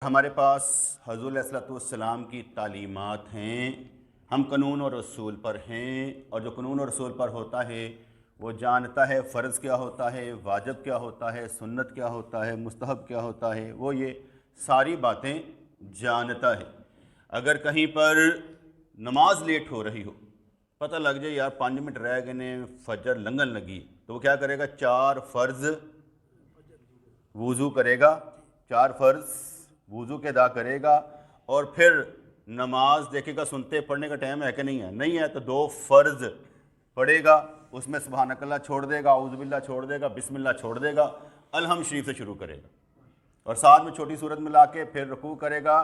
ہمارے پاس حضور علیہ الصلوۃ والسلام کی تعلیمات ہیں، ہم قانون اور رسول پر ہیں، اور جو قانون اور رسول پر ہوتا ہے وہ جانتا ہے فرض کیا ہوتا ہے، واجب کیا ہوتا ہے، سنت کیا ہوتا ہے، مستحب کیا ہوتا ہے، وہ یہ ساری باتیں جانتا ہے۔ اگر کہیں پر نماز لیٹ ہو رہی ہو، پتہ لگ جائے یار 5 منٹ رہ گئے نے فجر لنگن لگی، تو وہ کیا کرے گا؟ 4 فرض وضو کرے گا، 4 فرض وضو کے ادا کرے گا، اور پھر نماز دیکھے گا سنتے پڑھنے کا ٹائم ہے کہ نہیں ہے، نہیں ہے تو 2 فرض پڑھے گا، اس میں سبحانک اللہ چھوڑ دے گا، اعوذ باللہ چھوڑ دے گا، بسم اللہ چھوڑ دے گا، الحمد شریف سے شروع کرے گا، اور ساتھ میں چھوٹی سورت ملا کے پھر رکوع کرے گا،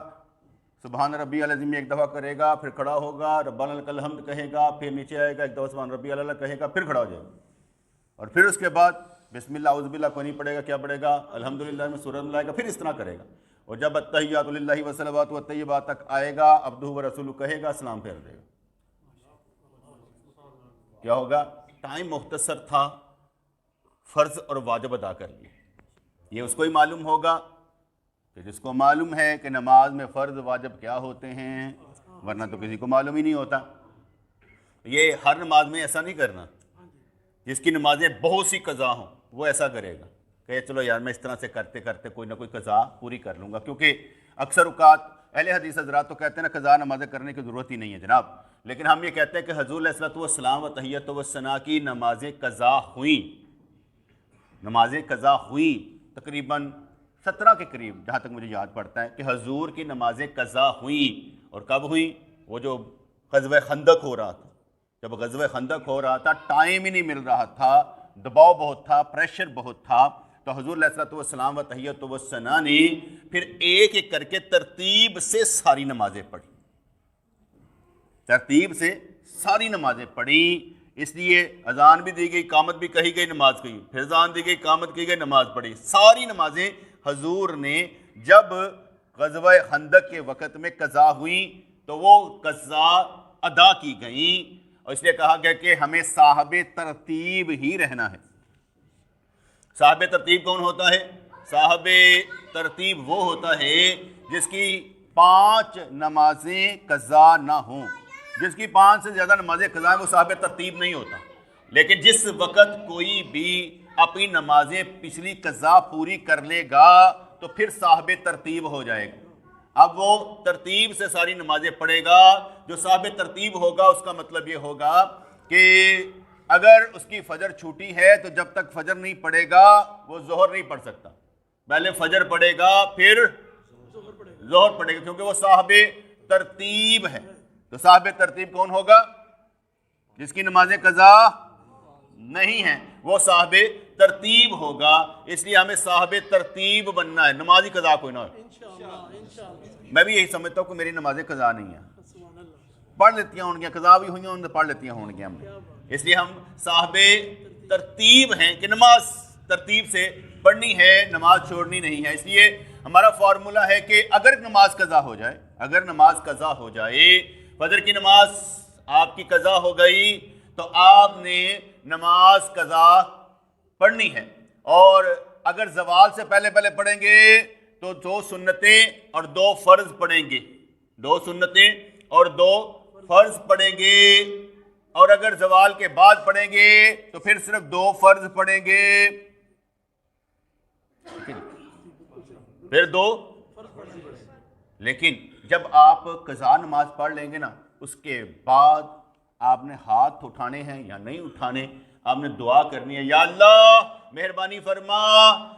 سبحان ربی العظیم ایک دفعہ کرے گا، پھر کھڑا ہوگا، ربنا لک الحمد کہے گا، پھر نیچے آئے گا، ایک دفعہ سبحان ربی العلیٰ کہے گا، پھر کھڑا ہو جائے گا، اور پھر اس کے بعد بسم اللہ اعوذ باللہ کوئی نہیں پڑھے گا، کیا پڑھے گا؟ الحمدللہ میں سورت ملائے گا، پھر اس طرح کرے گا، اور جب التحیات للہ والصلوات والطیبات تک آئے گا، عبدہ ورسولہ کہے گا، سلام پھیر دے گا۔ کیا ہوگا؟ ٹائم مختصر تھا، فرض اور واجب ادا کر لیے۔ یہ اس کو ہی معلوم ہوگا کہ جس کو معلوم ہے کہ نماز میں فرض واجب کیا ہوتے ہیں، ورنہ تو کسی کو معلوم ہی نہیں ہوتا۔ یہ ہر نماز میں ایسا نہیں کرنا، جس کی نمازیں بہت سی قضا ہوں وہ ایسا کرے گا کہ چلو یار میں اس طرح سے کرتے کرتے کوئی نہ کوئی قضا پوری کر لوں گا، کیونکہ اکثر اوقات اہل حدیث حضرات تو کہتے ہیں نا قضا نمازیں کرنے کی ضرورت ہی نہیں ہے جناب، لیکن ہم یہ کہتے ہیں کہ حضور علیہ الصلوۃ والسلام و تحیت و ثنا کی نمازیں قضا ہوئیں، نمازیں قضا ہوئیں تقریباً 17 کے قریب، جہاں تک مجھے یاد پڑتا ہے کہ حضور کی نمازیں قضا ہوئیں۔ اور کب ہوئیں؟ وہ جو غزوہ خندق ہو رہا تھا، جب غزوہ خندق ہو رہا تھا، ٹائم ہی نہیں مل رہا تھا، دباؤ بہت تھا، پریشر بہت تھا، تو حضور علیہ الصلوۃ والسلام و تحیت و ثنا نے پھر ایک ایک کر کے ترتیب سے ساری نمازیں پڑھی، ترتیب سے ساری نمازیں پڑھی۔ اس لیے اذان بھی دی گئی، اقامت بھی کہی گئی، نماز کہی، پھر اذان دی گئی، اقامت کی گئی، نماز پڑھی، ساری نمازیں حضور نے جب غزوہ خندق کے وقت میں قضا ہوئیں تو وہ قضا ادا کی گئیں، اور اس لیے کہا گیا کہ ہمیں صاحب ترتیب ہی رہنا ہے۔ صاحب ترتیب کون ہوتا ہے؟ صاحب ترتیب وہ ہوتا ہے جس کی 5 نمازیں قضا نہ ہوں، جس کی 5 سے زیادہ نمازیں قضا ہیں وہ صاحب ترتیب نہیں ہوتا، لیکن جس وقت کوئی بھی اپنی نمازیں پچھلی قضا پوری کر لے گا تو پھر صاحب ترتیب ہو جائے گا۔ اب وہ ترتیب سے ساری نمازیں پڑھے گا، جو صاحب ترتیب ہوگا اس کا مطلب یہ ہوگا کہ اگر اس کی فجر چھوٹی ہے تو جب تک فجر نہیں پڑھے گا وہ ظہر نہیں پڑھ سکتا، پہلے فجر پڑھے گا پھر ظہر پڑھے گا، کیونکہ وہ صاحب ترتیب ہے۔ تو صاحب ترتیب کون ہوگا؟ جس کی نمازیں قضا نہیں ہیں وہ صاحب ترتیب ہوگا، اس لیے ہمیں صاحب ترتیب بننا ہے، نمازی قضا کوئی نہ ہو۔ میں بھی یہی سمجھتا ہوں کہ میری نمازیں قضا نہیں ہیں، پڑھ لیتیاں ہوں گیا، قضا بھی ہوئی ہیں، پڑھ لیتیاں ہوں گیا ہم نے، اس لیے ہم صاحب ترتیب ہیں کہ نماز ترتیب سے پڑھنی ہے، نماز چھوڑنی نہیں ہے۔ اس لیے ہمارا فارمولا ہے کہ اگر نماز قضا ہو جائے، اگر نماز قضا ہو جائے، فجر کی نماز آپ کی قضا ہو گئی تو آپ نے نماز قضا پڑھنی ہے، اور اگر زوال سے پہلے پڑھیں گے تو 2 سنتیں اور 2 فرض پڑھیں گے، 2 سنتیں اور 2 فرض پڑھیں گے، اور اگر زوال کے بعد پڑھیں گے تو پھر صرف 2 فرض پڑھیں گے، پھر 2۔ لیکن جب آپ قضا نماز پڑھ لیں گے نا، اس کے بعد آپ نے ہاتھ اٹھانے ہیں یا نہیں اٹھانے، آپ نے دعا کرنی ہے، یا اللہ مہربانی فرما،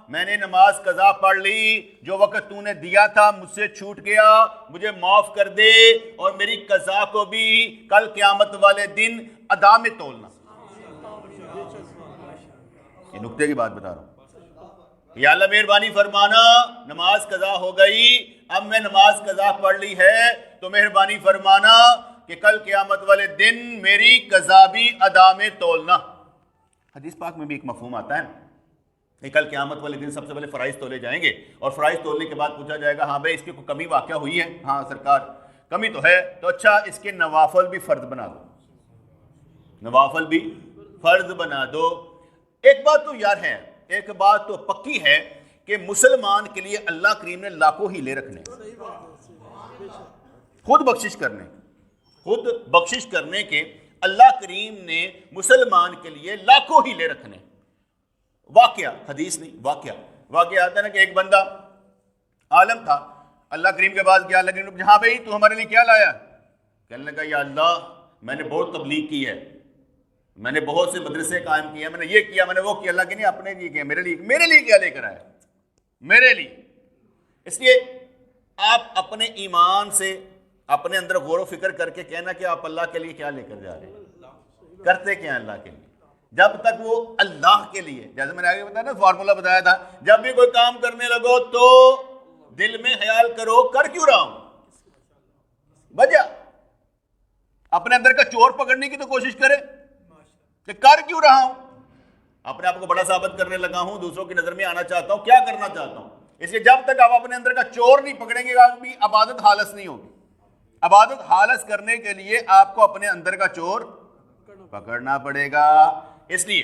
میں نے نماز قضا پڑھ لی، جو وقت تو نے دیا تھا مجھ سے چھوٹ گیا، مجھے معاف کر دے، اور میری قضا کو بھی کل قیامت والے دن ادا میں تولنا۔ یہ نکتے کی بات بتا رہا ہوں، یا اللہ مہربانی فرمانا، نماز قضا ہو گئی، اب میں نماز قضا پڑھ لی ہے تو مہربانی فرمانا کہ کل قیامت والے دن میری قضا بھی ادا میں تولنا۔ حدیث پاک میں بھی ایک مفہوم آتا ہے کہ کل قیامت والے دن سب سے پہلے فرائض تولے جائیں گے، اور فرائض تولنے کے بعد پوچھا جائے گا ہاں بھائی اس کی کوئی کمی واقع ہوئی ہے؟ ہاں سرکار کمی تو ہے، تو اچھا اس کے نوافل بھی فرض بنا دو، نوافل بھی فرض بنا دو۔ ایک بات تو یار ہے، ایک بات تو پکی ہے کہ مسلمان کے لیے اللہ کریم نے لاکھوں ہیلے رکھنے، خود بخشش کرنے کے اللہ کریم نے مسلمان کے لیے لاکھوں ہیلے رکھنے. واقعہ، حدیث نہیں، واقعہ آتا ہے نا کہ ایک بندہ عالم تھا، اللہ کریم کے پاس گیا، اللہ کریم نے ہاں بھائی تو ہمارے لیے کیا لایا؟ کہنے لگا یا اللہ میں نے بہت تبلیغ کی ہے، میں نے بہت سے مدرسے قائم کیے، میں نے یہ کیا، میں نے وہ کیا. اللہ کہ نہیں اپنے لیے کیا، میرے لیے کیا لے کر آیا؟ میرے لیے. اس لیے آپ اپنے ایمان سے اپنے اندر غور و فکر کر کے کہنا کہ آپ اللہ کے لیے کیا لے کر جا رہے ہیں، کرتے کیا اللہ کے لیے. جب تک وہ اللہ کے لیے، جیسے میں نے آگے بتایا نا، فارمولا بتایا تھا، جب بھی کوئی کام کرنے لگو تو دل میں خیال کرو کر کیوں رہا ہوں. وجہ اپنے اندر کا چور پکڑنے کی تو کوشش کرے کہ کر کیوں رہا ہوں. اپنے آپ کو بڑا ثابت کرنے لگا ہوں، دوسروں کی نظر میں آنا چاہتا ہوں، کیا کرنا چاہتا ہوں. اس لیے جب تک آپ اپنے اندر کا چور نہیں پکڑیں گے آپ بھی عبادت خالص نہیں ہوگی. عبادت خالص کرنے کے لیے آپ کو اپنے اندر کا چور پکڑنا پڑے گا. اس لیے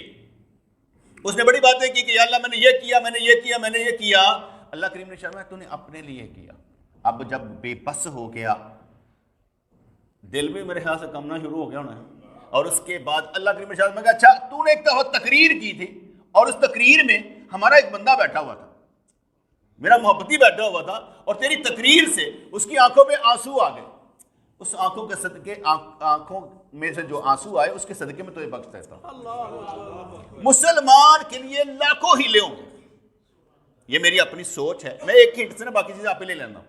اس نے بڑی باتیں کی کہ یا اللہ میں نے یہ کیا، میں نے یہ کیا، میں نے یہ کیا. اللہ کریم نے فرمایا تو نے اپنے لیے کیا. اب جب بے بس ہو گیا، دل بھی میرے خیال سے کمنا شروع ہو گیا ہونا ہے، اور اس کے بعد اللہ کریم نے کہا اچھا تو نے ایک تقریر کی تھی، اور اس تقریر میں ہمارا ایک بندہ بیٹھا ہوا تھا، میرا محبتی بیٹھا ہوا تھا، اور تیری تقریر سے اس کی آنکھوں میں آنسو آ گئے. اس آنکھوں کے صدقے، آنکھوں میں سے جو آنسو آئے اس کے صدقے میں تو یہ بخش دیتا ہوں. مسلمان کے لیے لاکھوں ہیلے ہوں گے. یہ میری اپنی سوچ ہے، میں ایک ہنٹ سے نا باقی چیزیں آپ لے لینا ہوں،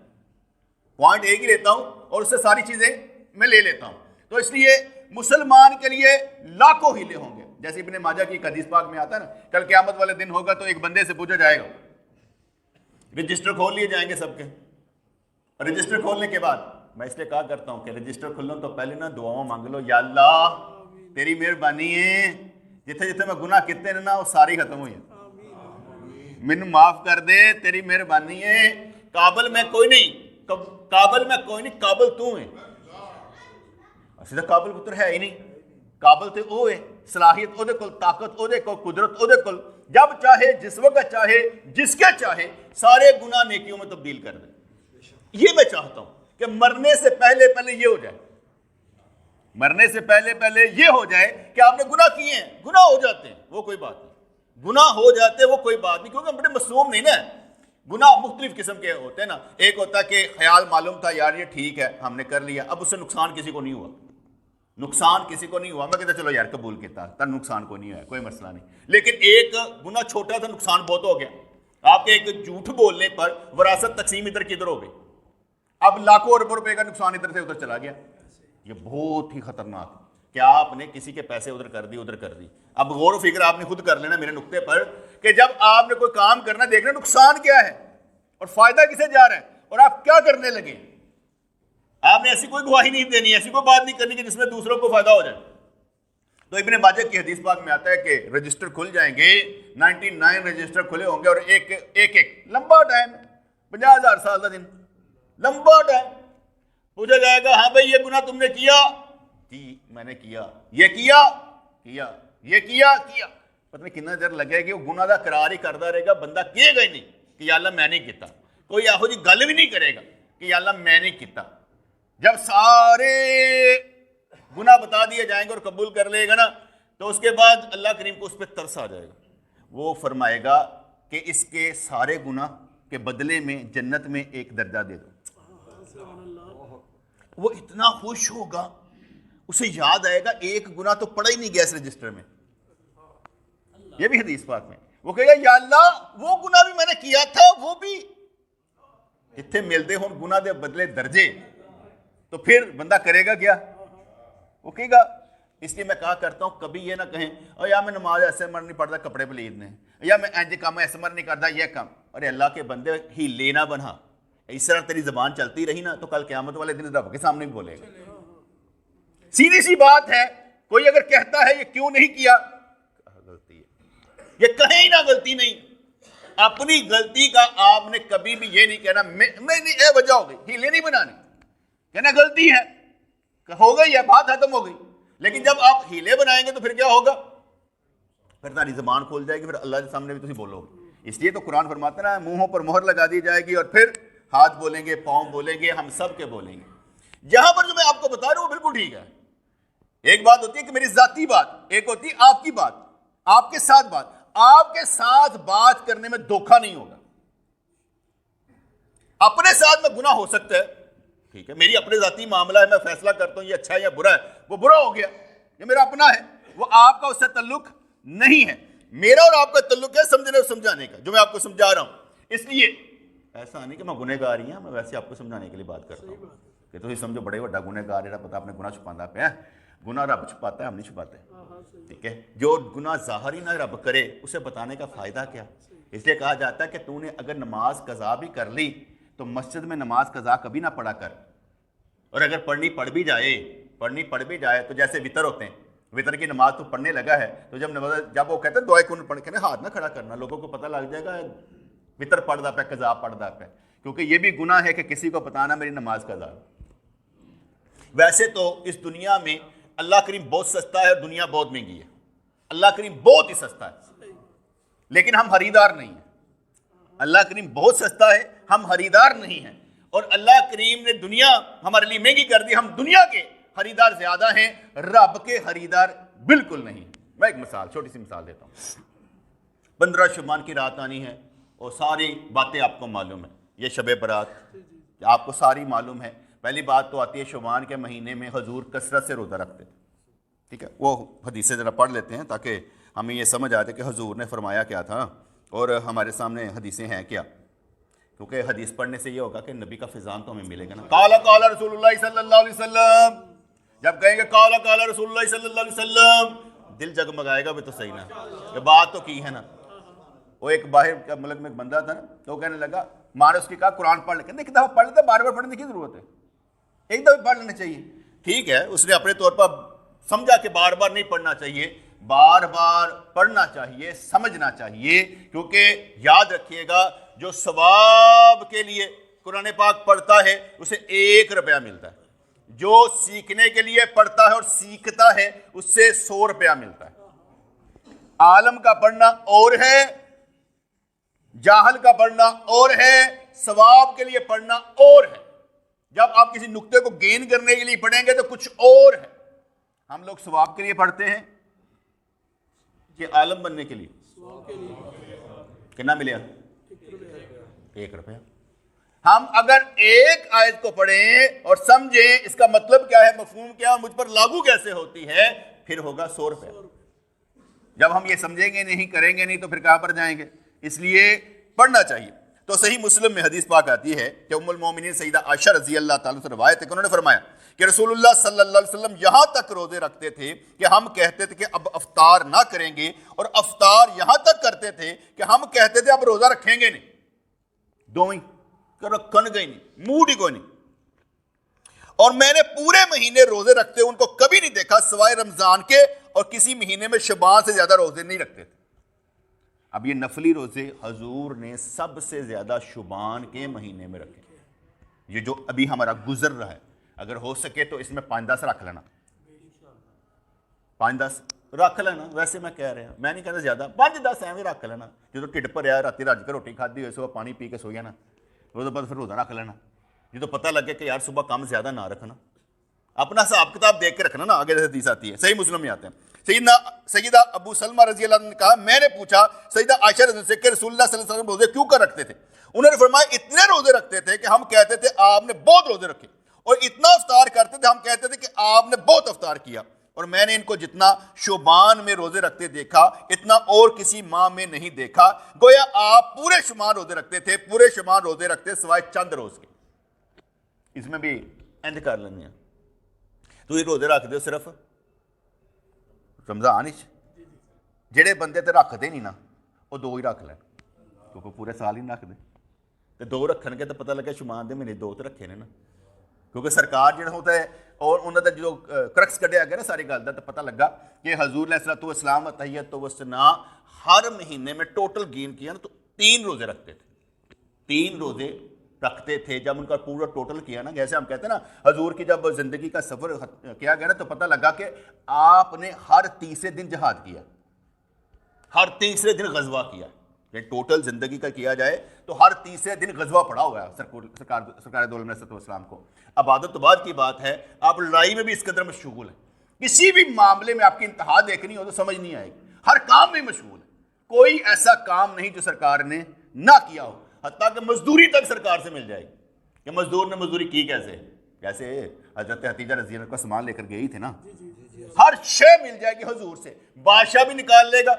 پوائنٹ ایک ہی لیتا ہوں اور اس سے ساری چیزیں میں لے لیتا ہوں. تو اس لیے مسلمان کے لیے لاکھوں ہیلے ہوں گے. جیسے ابن ماجہ کی حدیث پاک میں آتا ہے نا، کل قیامت والے دن ہوگا تو ایک بندے سے پوچھا جائے گا، رجسٹر کھول لیے جائیں گے سب کے. رجسٹر کھولنے کے بعد میں اس لیے کہا کرتا ہوں کہ رجسٹر کھلنا تو پہلے نا دعاؤں مانگ لو، یا اللہ تیری مہربانی ہے، جتنے جتنے میں گناہ کتنے نا وہ ساری ختم ہوئی ہیں، مینوں معاف کر دے، تیری مہربانی ہے. قابل میں کوئی نہیں، قابل تو ہے. سیدھا قابل پتر ہے ہی نہیں، قابل تے او ہے، صلاحیت او دے کول، طاقت او دے کول، قدرت او دے کول، جب چاہے جس وقت چاہے جس کے چاہے سارے گناہ نیکیوں میں تبدیل کر دے. یہ میں چاہتا ہوں کہ مرنے سے پہلے یہ ہو جائے، مرنے سے پہلے یہ ہو جائے کہ آپ نے گناہ کیے ہیں، گناہ ہو جاتے ہیں وہ کوئی بات نہیں، گناہ ہو جاتے ہیں وہ کوئی بات نہیں، کیونکہ ہم بڑے معصوم نہیں نا. گناہ مختلف قسم کے ہوتے ہیں نا. ایک ہوتا ہے کہ خیال معلوم تھا یار یہ ٹھیک ہے ہم نے کر لیا، اب اس سے نقصان کسی کو نہیں ہوا، میں کہتا چلو یار قبول کیتا تر نقصان کو نہیں ہوا، کوئی مسئلہ نہیں. لیکن ایک گناہ چھوٹا تھا، نقصان بہت ہو گیا. آپ کے ایک جھوٹ بولنے پر وراثت تقسیم ادھر کی ادھر ہو گئی، اب لاکھوں اربوں روپے کا نقصان ادھر سے ادھر چلا گیا. یہ بہت ہی خطرناک ہے کہ آپ نے کسی کے پیسے ادھر کر دی. اب غور و فکر آپ نے خود کر لینا میرے نقطے پر کہ جب آپ نے کوئی کام کرنا دیکھنا نقصان کیا ہے اور فائدہ کسے جا رہا ہے اور آپ کیا کرنے لگے. آپ نے ایسی کوئی گواہی نہیں دینی، ایسی کوئی بات نہیں کرنی کہ جس میں دوسروں کو فائدہ ہو جائے. تو ابن ماجہ کی حدیث پاک میں آتا ہے کہ رجسٹر کھل جائیں گے، 99 رجسٹر کھلے ہوں گے، اور ایک لمبا ٹائم، 50,000 سال کا دن، لمبا ٹائم. پوچھا جائے گا ہاں بھائی یہ گناہ تم نے کیا؟ جی میں نے کیا. یہ کیا؟ یہ کیا. پتہ نہیں کتنا دیر لگے گی، وہ گناہ دا قرار ہی کرتا رہے گا، بندہ کہے گا ہی نہیں کہ یا اللہ میں نہیں کیتا. کوئی یہو جی گل بھی نہیں کرے گا کہ یا اللہ میں نہیں کیتا. جب سارے گناہ بتا دیے جائیں گے اور قبول کر لے گا نا، تو اس کے بعد اللہ کریم کو اس پہ ترس آ جائے گا. وہ فرمائے گا کہ اس کے سارے گناہ کے بدلے میں جنت میں ایک درجہ دے دو. وہ اتنا خوش ہوگا، اسے یاد آئے گا ایک گناہ تو پڑا ہی نہیں گیا اس رجسٹر میں. یہ بھی حدیث پاک میں. وہ کہے گا یا اللہ وہ گناہ بھی میں نے کیا تھا، وہ بھی اتنے ملتے ہوں گناہ دے بدلے درجے، تو پھر بندہ کرے گا کیا؟ وہ کہے گا. اس لیے میں کہا کرتا ہوں کبھی یہ نہ کہیں اور یا میں نماز ایسے مر نہیں پڑھتا کپڑے پلید نے، یا میں اینج کام ایسے مر نہیں کرتا یہ کام. ارے اللہ کے بندے ہی لینا بنا، اس طرح تیری زبان چلتی رہی نا تو کل قیامت والے دن رب کے سامنے بھی بولے گا. سیدھی سی بات ہے. کوئی اگر کہتا ہے یہ کیوں نہیں کیا، غلطی ہے، یہ کہیں نہ غلطی نہیں. اپنی غلطی کا آپ نے کبھی بھی یہ نہیں کہنا میں نہیں، اے وجہ ہو گئی، ہیلے نہیں بنانے، کہنا غلطی ہے، ہو گئی ہے، بات ختم ہو گئی. لیکن جب آپ ہیلے بنائیں گے تو پھر کیا ہوگا؟ پھر تاری زبان کھول جائے گی، پھر اللہ کے سامنے بھی تسی بولو گے. اس لیے تو قرآن فرماتا ہے نا منہوں پر مہر لگا دی جائے گی اور پھر ہاتھ بولیں گے، پاؤں بولیں گے، ہم سب کے بولیں گے۔ یہاں پر جو میں آپ کو بتا رہا ہوں وہ بالکل ٹھیک ہے۔ ایک بات ہوتی ہے کہ میری ذاتی بات، ایک ہوتی ہے آپ کی بات، آپ کے ساتھ بات۔ آپ کے ساتھ بات کرنے میں دھوکہ نہیں ہوگا۔ اپنے ساتھ میں گناہ ہو سکتا ہے، ٹھیک ہے، میری اپنے ذاتی معاملہ ہے، میں فیصلہ کرتا ہوں یہ اچھا ہے یا برا ہے، وہ برا ہو گیا، یہ میرا اپنا ہے، وہ آپ کا اس سے تعلق نہیں ہے۔ میرا اور آپ کا تعلق ہے سمجھنے اور سمجھانے کا، جو میں آپ کو سمجھا رہا ہوں۔ اس لیے ایسا نہیں کہ میں گنہگار ہی ہوں، میں ویسے آپ کو سمجھانے کے لیے بات کرتا ہوں کہ تھی سمجھو بڑے بڑا گنہگار ہے، پتا اپنے گناہ چھپانا پہ ہے، گناہ رب چھپاتا ہے، ہم نہیں چھپاتے، ٹھیک ہے۔ جو گناہ ظاہر ہی نہ رب کرے اسے بتانے کا فائدہ کیا؟ اس لیے کہا جاتا ہے کہ تو نے اگر نماز قضا بھی کر لی تو مسجد میں نماز قضا کبھی نہ پڑھا کر، اور اگر پڑھنی پڑھ بھی جائے تو جیسے وطر ہوتے ہیں، وطر کی نماز تو پڑھنے لگا ہے تو جب وہ کہتے ہیں دعائے کن پڑھ کے ہاتھ نہ کھڑا کرنا، لوگوں کو پتہ لگ جائے گا وطر پڑھدا پہ قضا پڑھدا پہ، کیونکہ یہ بھی گناہ ہے کہ کسی کو بتانا میری نماز قضا۔ ویسے تو اس دنیا میں اللہ کریم بہت سستا ہے اور دنیا بہت مہنگی ہے، اللہ کریم بہت ہی سستا ہے لیکن ہم خریدار نہیں ہیں۔ اللہ کریم بہت سستا ہے، ہم خریدار نہیں ہیں، اور اللہ کریم نے دنیا ہمارے لیے مہنگی کر دی، ہم دنیا کے خریدار زیادہ ہیں، رب کے خریدار بالکل نہیں۔ میں ایک مثال، چھوٹی سی مثال دیتا ہوں۔ 15 شعبان کی رات آنی ہے اور ساری باتیں آپ کو معلوم ہیں، یہ شب برات آپ کو ساری معلوم ہے۔ پہلی بات تو آتی ہے شعبان کے مہینے میں حضور کثرت سے روزہ رکھتے تھے، ٹھیک ہے، وہ حدیثیں ذرا پڑھ لیتے ہیں تاکہ ہمیں یہ سمجھ آتے کہ حضور نے فرمایا کیا تھا اور ہمارے سامنے حدیثیں ہیں کیا، کیونکہ حدیث پڑھنے سے یہ ہوگا کہ نبی کا فیضان تو ہمیں ملے گا نا۔ قال رسول اللہ صلی اللہ علیہ وسلم، جب کہیں گے قال رسول اللہ صلی اللہ علیہ وسلم، دل جگمگائے گا بھی تو صحیح نا، یہ بات تو کی ہے نا۔ وہ ایک باہر کا ملک میں ایک بندہ تھا نا، تو وہ کہنے لگا، ماں نے اس کی کہا قرآن پڑھ لے، کہنے ایک دفعہ پڑھ لیتے، بار بار پڑھنے کی ضرورت ہے، ایک دفعہ پڑھ لینا چاہیے، ٹھیک ہے۔ اس نے اپنے طور پر سمجھا کہ بار بار نہیں پڑھنا چاہیے، بار بار پڑھنا چاہیے، سمجھنا چاہیے، کیونکہ یاد رکھیے گا جو ثواب کے لیے قرآن پاک پڑھتا ہے اسے 1 روپیہ ملتا ہے، جو سیکھنے کے لیے پڑھتا ہے اور سیکھتا ہے اس سے 100 روپیہ ملتا ہے۔ عالم کا پڑھنا اور ہے، جاہل کا پڑھنا اور ہے، ثواب کے لیے پڑھنا اور ہے۔ جب آپ کسی نقطے کو گین کرنے کے لیے پڑھیں گے تو کچھ اور ہے۔ ہم لوگ ثواب کے لیے پڑھتے ہیں کہ عالم بننے کے لیے؟ کتنا ملیا؟ 1 روپیہ۔ ہم اگر ایک آیت کو پڑھیں اور سمجھیں اس کا مطلب کیا ہے، مفہوم کیا ہے، مجھ پر لاگو کیسے ہوتی ہے، پھر ہوگا 100 روپیہ۔ جب ہم یہ سمجھیں گے نہیں، کریں گے نہیں، تو پھر کہاں پر جائیں گے؟ اس لیے پڑھنا چاہیے۔ تو صحیح مسلم میں حدیث پاک آتی ہے کہ ام المومنین سیدہ عائشہ رضی اللہ تعالیٰ سے روایت ہے کہ انہوں نے فرمایا کہ رسول اللہ صلی اللہ علیہ وسلم یہاں تک روزے رکھتے تھے کہ ہم کہتے تھے کہ اب افطار نہ کریں گے، اور افطار یہاں تک کرتے تھے کہ ہم کہتے تھے اب روزہ رکھیں گے نہیں، دوئیں رکھن گئی نہیں، موڈ ہی کوئی نہیں۔ اور میں نے پورے مہینے روزے رکھتے ان کو کبھی نہیں دیکھا سوائے رمضان کے، اور کسی مہینے میں شعبان سے زیادہ روزے نہیں رکھتے تھے۔ اب یہ نفلی روزے حضور نے سب سے زیادہ شعبان کے مہینے میں رکھے، یہ جو ابھی ہمارا گزر رہا ہے، اگر ہو سکے تو اس میں 5-10 رکھ لینا، 5-10 رکھ لینا، ویسے میں کہہ رہا ہوں، میں نہیں کہتا زیادہ، 5-10 ایویں رکھ لینا، جو ٹھڈ بھریا رات رج کے روٹی کھادی ہوئے صبح پانی پی کے سو جانا، اس بعد پھر روزہ رکھ لینا، جو تو پتہ لگے کہ یار صبح کم زیادہ نہ رکھنا، اپنا حساب کتاب دیکھ کے رکھنا نا، آگے حدیث آتی ہے، صحیح مسلم میں آتے ہیں۔ سیدہ ابو سلمہ رضی اللہ عنہ نے کہا، میں نے پوچھا سیدہ عائشہ رضی اللہ عنہ سے کہ رسول اللہ صلی اللہ علیہ وسلم روزے کیوں کر رکھتے تھے؟ انہوں نے فرمایا اتنے روزے رکھتے تھے کہ ہم کہتے تھے آپ نے بہت روزے رکھے، اور اتنا افطار کرتے تھے ہم کہتے تھے کہ آپ نے بہت افطار کیا، اور میں نے ان کو جتنا شعبان میں روزے رکھتے دیکھا اتنا اور کسی ماہ میں نہیں دیکھا، گویا آپ پورے شعبان روزے رکھتے تھے، پورے شعبان روزے رکھتے سوائے چند روز کے۔ اس میں بھی اند کر لیں، تو یہ روزے رکھ دو صرف رمضان ہی، جڑے بندے تے رکھ دے نہیں نا وہ 2 ہی رکھ لیں، کیونکہ پورے سال ہی رکھ دے، تو 2 رکھن کے تو پتہ لگے شعبان دے مہینے 2 تو رکھے نے نا، کیونکہ سرکار جڑا ہوتا ہے اور انہوں نے جو کرکس کڈیا گیا نا ساری گل کا، تو پتہ لگا کہ حضور علیہ الصلوۃ والسلام تحیت و ثنا ہر مہینے میں ٹوٹل گین کیا نا تو 3 روزے رکھتے تھے، 3 روزے رکھتے تھے۔ جب ان کا پورا ٹوٹل کیا نا، جیسے ہم کہتے ہیں نا حضور کی جب زندگی کا سفر کیا گیا نا تو پتہ لگا کہ آپ نے ہر تیسرے دن جہاد کیا، ہر تیسرے دن غزوہ کیا، کہ ٹوٹل زندگی کا کیا جائے تو ہر تیسرے دن غزوہ پڑا ہوا ہے سرکار دو علیہ السلام کو. عبادت تو بعد کی بات ہے, آپ لڑائی میں بھی اس قدر مشغول ہیں. کسی بھی معاملے میں آپ کی انتہا دیکھنی ہو تو سمجھ نہیں آئے گی, ہر کام میں مشغول ہے. کوئی ایسا کام نہیں جو سرکار نے نہ کیا ہو, حتیٰ کہ مزدوری تک سرکار سے مل جائے گی کہ مزدور نے مزدوری کی کیسے, جیسے حضرت حتیجہ رضی اللہ عنہا کا سامان لے کر گئی تھے نا, ہر شے مل جائے گی حضور سے. بادشاہ بھی نکال لے گا,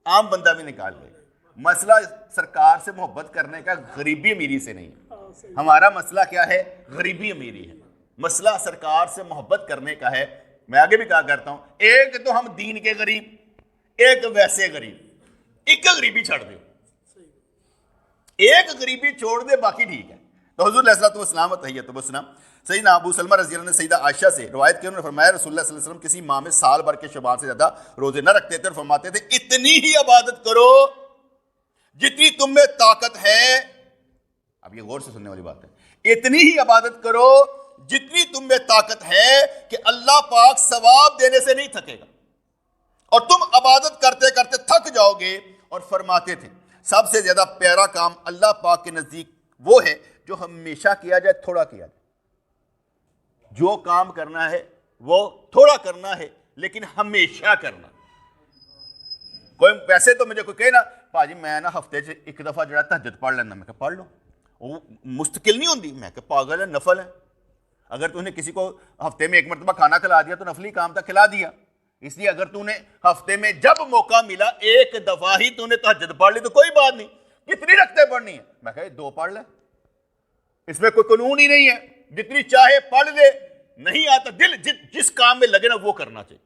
عام بندہ بھی نکال لے گا. مسئلہ سرکار سے محبت کرنے کا غریبی امیری سے نہیں ہے. ہمارا مسئلہ کیا ہے؟ غریبی امیری ہے. مسئلہ سرکار سے محبت کرنے کا ہے. میں آگے بھی کہا کرتا ہوں, ایک تو ہم دین کے غریب, ایک ویسے غریب. ایک غریبی چھوڑ دے, ایک غریبی چھوڑ دے, باقی ٹھیک ہے. تو حضور علیہ الصلوۃ والسلام تحیۃ وسلام سیدنا ابو سلمہ رضی اللہ عنہ نے سیدہ عائشہ سے روایت کی, انہوں نے فرمایا رسول اللہ صلی اللہ علیہ وسلم کسی ماہ میں سال بھر کے شعبان سے زیادہ روزے نہ رکھتے تھے, اور فرماتے تھے اتنی ہی عبادت کرو جتنی تم میں طاقت ہے. اب یہ غور سے سننے والی بات ہے, اتنی ہی عبادت کرو جتنی تم میں طاقت ہے کہ اللہ پاک ثواب دینے سے نہیں تھکے گا, اور تم عبادت کرتے کرتے تھک جاؤ گے. اور فرماتے تھے سب سے زیادہ پیارا کام اللہ پاک کے نزدیک وہ ہے جو ہمیشہ کیا جائے, تھوڑا کیا جائے. جو کام کرنا ہے وہ تھوڑا کرنا ہے لیکن ہمیشہ کرنا. کوئی ویسے تو مجھے کوئی کہے نا پاجی میں نا ہفتے سے ایک دفعہ جڑا تہجد پڑھ لینا, میں کہ پڑھ لو, وہ مستقل نہیں ہوندی. میں کہ پاگل ہے, نفل ہے. اگر تو نے کسی کو ہفتے میں ایک مرتبہ کھانا کھلا دیا تو نفلی کام تھا, کھلا دیا. اس لیے اگر تو نے ہفتے میں جب موقع ملا ایک دفعہ ہی تو نے تہجد پڑھ لی تو کوئی بات نہیں. کتنی رکھتے پڑھنی ہے؟ میں کہ 2 پڑھ لے, اس میں کوئی قانون ہی نہیں ہے, جتنی چاہے پڑھ لے. نہیں آتا دل جس کام میں لگے نا وہ کرنا چاہیے.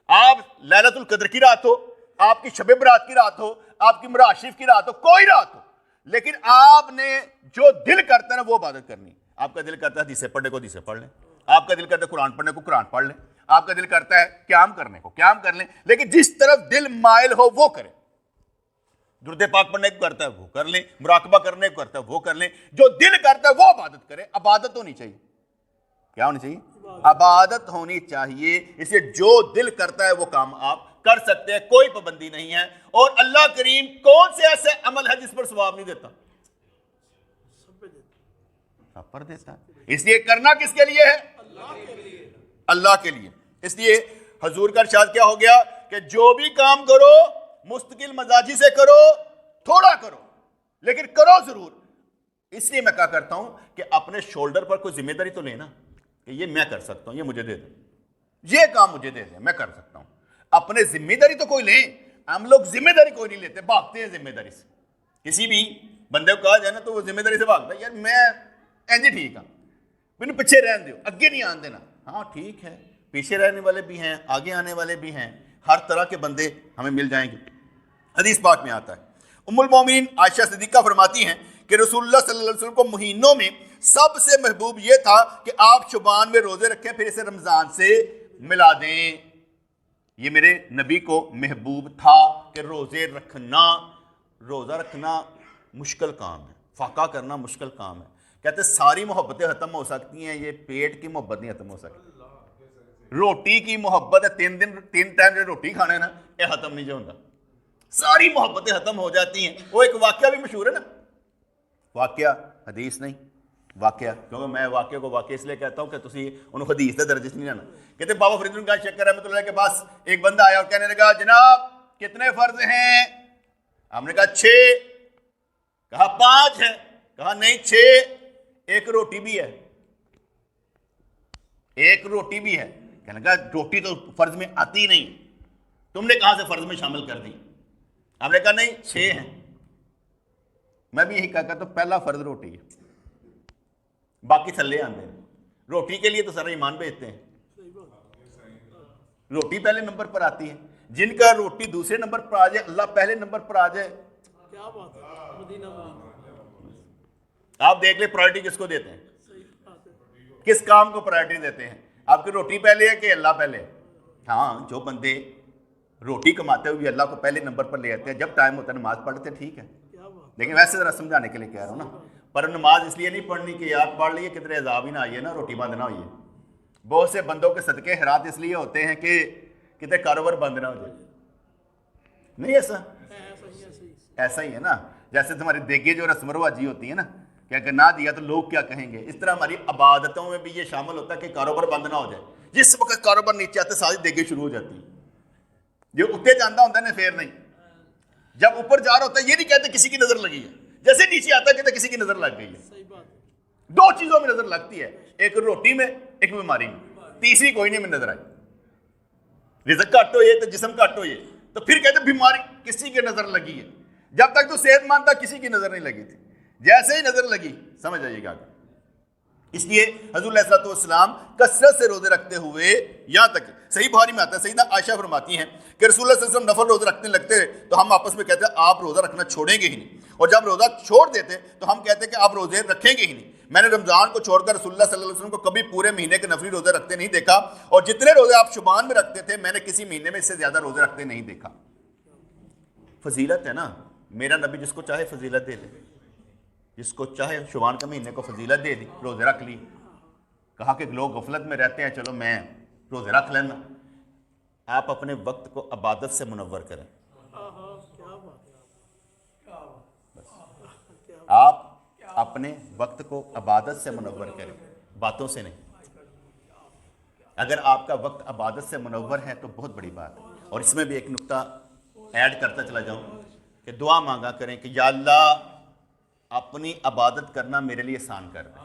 آپ لیلۃ القدر کی رات ہو, آپ کی شب برات کی رات ہو, آپ کی مراد شریف کی رات ہو, کوئی رات ہو, لیکن آپ نے جو دل کرتا ہے نا وہ عبادت کرنی. آپ کا دل کرتا ہے حدیثیں پڑھنے کو حدیثیں پڑھ لیں, آپ کا دل کرتا ہے قرآن پڑھنے کو قرآن پڑھ لیں, آپ کا دل کرتا ہے قیام کرنے کو قیام کر لیں, لیکن جس طرف دل مائل ہو وہ کریں. درود پاک پڑھنے کو کرتا ہے وہ کر لیں, مراقبہ کرنے کو کرتا ہے وہ کر لیں, جو دل کرتا ہے وہ عبادت کریں. عبادت ہونی چاہیے. کیا ہونی چاہیے؟ عبادت ہونی چاہیے. اس لیے جو دل کرتا ہے وہ کام آپ کر سکتے ہیں, کوئی پابندی نہیں ہے. اور اللہ کریم کون سے ایسے عمل ہے جس پر ثواب نہیں دیتا؟ سب پر دیتا ہے. اس لیے کرنا کس کے لیے ہے؟ اللہ کے لیے. اس لیے حضور کا ارشاد کیا ہو گیا کہ جو بھی کام کرو مستقل مزاجی سے کرو, تھوڑا کرو لیکن کرو ضرور. اس لیے میں کہا کرتا ہوں کہ اپنے شولڈر پر کوئی ذمہ داری تو لینا کہ یہ میں کر سکتا ہوں, یہ مجھے دے دیں, یہ کام مجھے دے دیں, میں کر سکتا ہوں. اپنے ذمہ داری تو کوئی لیں. ہم لوگ ذمہ داری کوئی نہیں لیتے, بھاگتے ہیں ذمہ داری سے. کسی بھی بندے کو کہا جائے نا تو وہ ذمہ داری سے بھاگتا ہے, یار میں ایسے ٹھیک ہوں, میں پیچھے رہن دو, اگے نہیں آن دینا. ہاں ٹھیک ہے, پیچھے رہنے والے بھی ہیں, آگے آنے والے بھی ہیں, ہر طرح کے بندے ہمیں مل جائیں گے. حدیث پاک میں آتا ہے, ام المومنین عائشہ صدیقہ فرماتی ہیں کہ رسول اللہ صلی اللہ علیہ وسلم کو مہینوں میں سب سے محبوب یہ تھا کہ آپ شعبان میں روزے رکھیں پھر اسے رمضان سے ملا دیں. یہ میرے نبی کو محبوب تھا کہ روزے رکھنا. روزہ رکھنا مشکل کام ہے, فاقہ کرنا مشکل کام ہے. کہتے ساری محبتیں ختم ہو سکتی ہیں, یہ پیٹ کی محبت نہیں ختم ہو سکتی. روٹی کی محبت ہے, 3 ٹائم جو روٹی کھانا ہے نا, یہ ختم نہیں جو ہوتا. ساری محبتیں ختم ہو جاتی ہیں. وہ ایک واقعہ بھی مشہور ہے نا, واقعہ حدیث نہیں واقعہ, کیونکہ میں واقعہ کو واقعہ اس لیے کہتا ہوں کہ تسی انہوں حدیث کے درجے سے نہیں لانا. کہتے بابا فرید الدین شکر رحمۃ اللہ کے پاس ایک بندہ آیا اور کہنے لگا جناب کتنے فرض ہیں؟ ہم نے کہا 6. کہا 5 ہے. کہا نہیں 6, ایک روٹی بھی ہے, ایک روٹی بھی ہے. کہنے لگا روٹی تو فرض میں آتی نہیں, تم نے کہاں سے فرض میں شامل کر دی؟ ہم نے کہا نہیں 6 ہیں. میں بھی یہی کہا تو پہلا فرض روٹی ہے, باقی تھلے آندے ہیں. روٹی کے لیے تو سارا ایمان بھیجتے ہیں, روٹی پہلے نمبر پر آتی ہے. جن کا روٹی دوسرے نمبر پر آ جائے, اللہ پہلے نمبر پر آ جائے, کیا بات ہے. آپ دیکھ لیں پرائرٹی کس کو دیتے ہیں, کس کام کو پرائرٹی دیتے ہیں. آپ کی روٹی پہلے ہے کہ اللہ پہلے؟ ہاں, جو بندے روٹی کماتے ہوئے اللہ کو پہلے نمبر پر لے آتے ہیں, جب ٹائم ہوتا ہے نماز پڑھتے ہیں, ٹھیک ہے, لیکن ویسے ذرا سمجھانے کے لیے کہہ رہا ہوں نا. پر نماز اس لیے نہیں پڑھنی کہ یاد پڑھ لیے کتنے عذاب ہی نہ آئیے نا, روٹی بند نہ ہوئی ہے. بہت سے بندوں کے صدقے خیرات اس لیے ہوتے ہیں کہ کتنے کاروبار بند نہ ہو جائے. نہیں ایسا ایسا ہی ہے نا، جیسے تمہاری دیگے جو رسم و رواجی ہوتی ہے نا کہ اگر نہ دیا تو لوگ کیا کہیں گے، اس طرح ہماری عبادتوں میں بھی یہ شامل ہوتا ہے کہ کاروبار بند نہ ہو جائے. جس وقت کاروبار نیچے آتے ساری دیگے شروع ہو جاتی ہیں. جو اتنے جانا ہوتا ہے نا پھر نہیں، جب اوپر جا رہا ہوتا ہے یہ نہیں کہتے کسی کی نظر لگی ہے، جیسے نیچے آتا ہے کہتے کسی کی نظر لگ گئی ہے. دو چیزوں میں نظر لگتی ہے، ایک روٹی میں، ایک بیماری میں، تیسری کوئی نہیں میں نظر آئی. رزق کٹ ہوئے تو جسم کٹ ہوئے تو پھر کہتے بیماری کسی کی نظر لگی ہے. جب تک تو صحت مند تھا کسی کی نظر نہیں لگی تھی، جیسے ہی نظر لگی سمجھ آئیے گا. اس لیے حضور علیہ الصلوۃ والسلام کثرت سے روزے رکھتے ہوئے، یہاں تک صحیح بخاری میں آتا ہے، سیدہ عائشہ فرماتی ہیں کہ رسول اللہ صلی اللہ علیہ وسلم نفل روزے رکھنے لگتے تو ہم آپس میں کہتے ہیں آپ روزہ رکھنا چھوڑیں گے ہی نہیں، اور جب روزہ چھوڑ دیتے تو ہم کہتے ہیں کہ آپ روزے رکھیں گے ہی نہیں. میں نے رمضان کو چھوڑ کر رسول اللہ صلی اللہ علیہ وسلم کو کبھی پورے مہینے کے نفلی روزے رکھتے نہیں دیکھا، اور جتنے روزے آپ شعبان میں رکھتے تھے میں نے کسی مہینے میں اس سے زیادہ روزے رکھتے نہیں دیکھا. فضیلت ہے نا، میرا نبی جس کو چاہے فضیلت دے دے، جس کو چاہے شعبان کے مہینے کو فضیلت دے دی، روزے رکھ لی. کہا کہ لوگ غفلت میں رہتے ہیں چلو میں روزے رکھ لینا. آپ اپنے وقت کو عبادت سے منور کریں. آپ اپنے وقت کو عبادت سے منور کریں، باتوں سے نہیں. اگر آپ کا وقت عبادت سے منور ہے تو بہت بڑی بات ہے. اور اس میں بھی ایک نقطہ ایڈ کرتا چلا جاؤں کہ دعا مانگا کریں کہ یا اللہ اپنی عبادت کرنا میرے لیے آسان کر دے.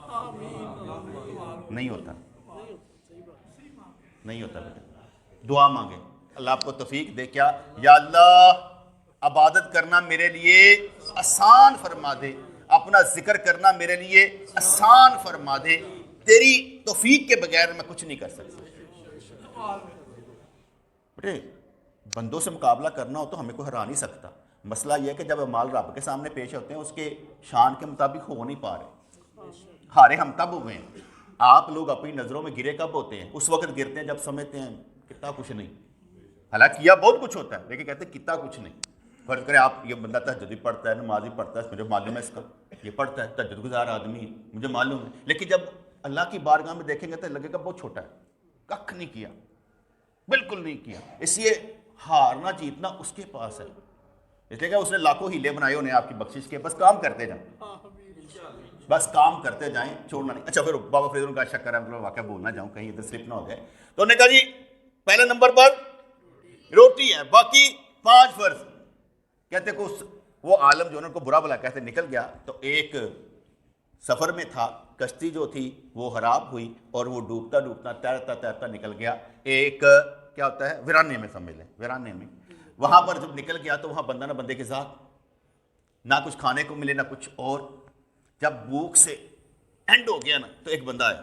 نہیں ہوتا بیٹا. دعا مانگے اللہ آپ کو توفیق دے، کیا یا اللہ عبادت کرنا میرے لیے آسان فرما دے، اپنا ذکر کرنا میرے لیے آسان فرما دے، تیری توفیق کے بغیر میں کچھ نہیں کر سکتا. بیٹے بندوں سے مقابلہ کرنا ہو تو ہمیں کوئی ہرا نہیں سکتا. مسئلہ یہ ہے کہ جب اعمال رب کے سامنے پیش ہوتے ہیں اس کے شان کے مطابق ہو نہیں پا رہے. ہارے ہم تب ہوئے ہیں. آپ لوگ اپنی نظروں میں گرے کب ہوتے ہیں؟ اس وقت گرتے ہیں جب سمجھتے ہیں کتنا کچھ نہیں. حالانکہ کیا بہت کچھ ہوتا ہے لیکن کہتے ہیں کتنا کچھ نہیں. فرض کریں آپ یہ بندہ تہجد بھی پڑھتا ہے، نماز بھی پڑھتا ہے، مجھے معلوم ہے اس کا یہ پڑھتا ہے، تہجد گزار آدمی ہے مجھے معلوم ہے، لیکن جب اللہ کی بارگاہ میں دیکھیں گے تو لگے گا بہت چھوٹا ہے، ککھ نہیں کیا، بالکل نہیں کیا. اس لیے ہارنا جیتنا اس کے پاس ہے. اس لیے کہ اس نے لاکھوں ہیلے بنائے ہونے آپ کی بخشش کے، بس کام کرتے جائیں، بس کام کرتے جائیں، چھوڑنا نہیں. اچھا پھر بابا فرید کا شکر ہے مطلب واقعہ بولنا جاؤں کہیں ادھر سلپ نہ ہو جائے. تو انہوں نے کہا جی پہلے نمبر پر روٹی ہے، باقی 5 فرض. کہتے کہ وہ عالم جو ان کو برا بلا کہتے نکل گیا تو ایک سفر میں تھا، کشتی جو تھی وہ خراب ہوئی اور وہ ڈوبتا ڈوبتا تیرتا نکل گیا ایک کیا ہوتا ہے ویرانے میں، سمجھ لیں ویرانے میں. وہاں پر جب نکل گیا تو وہاں بندہ نہ بندے کے ساتھ، نہ کچھ کھانے کو ملے نہ کچھ اور. جب بھوک سے اینڈ ہو گیا نا تو ایک بندہ ہے،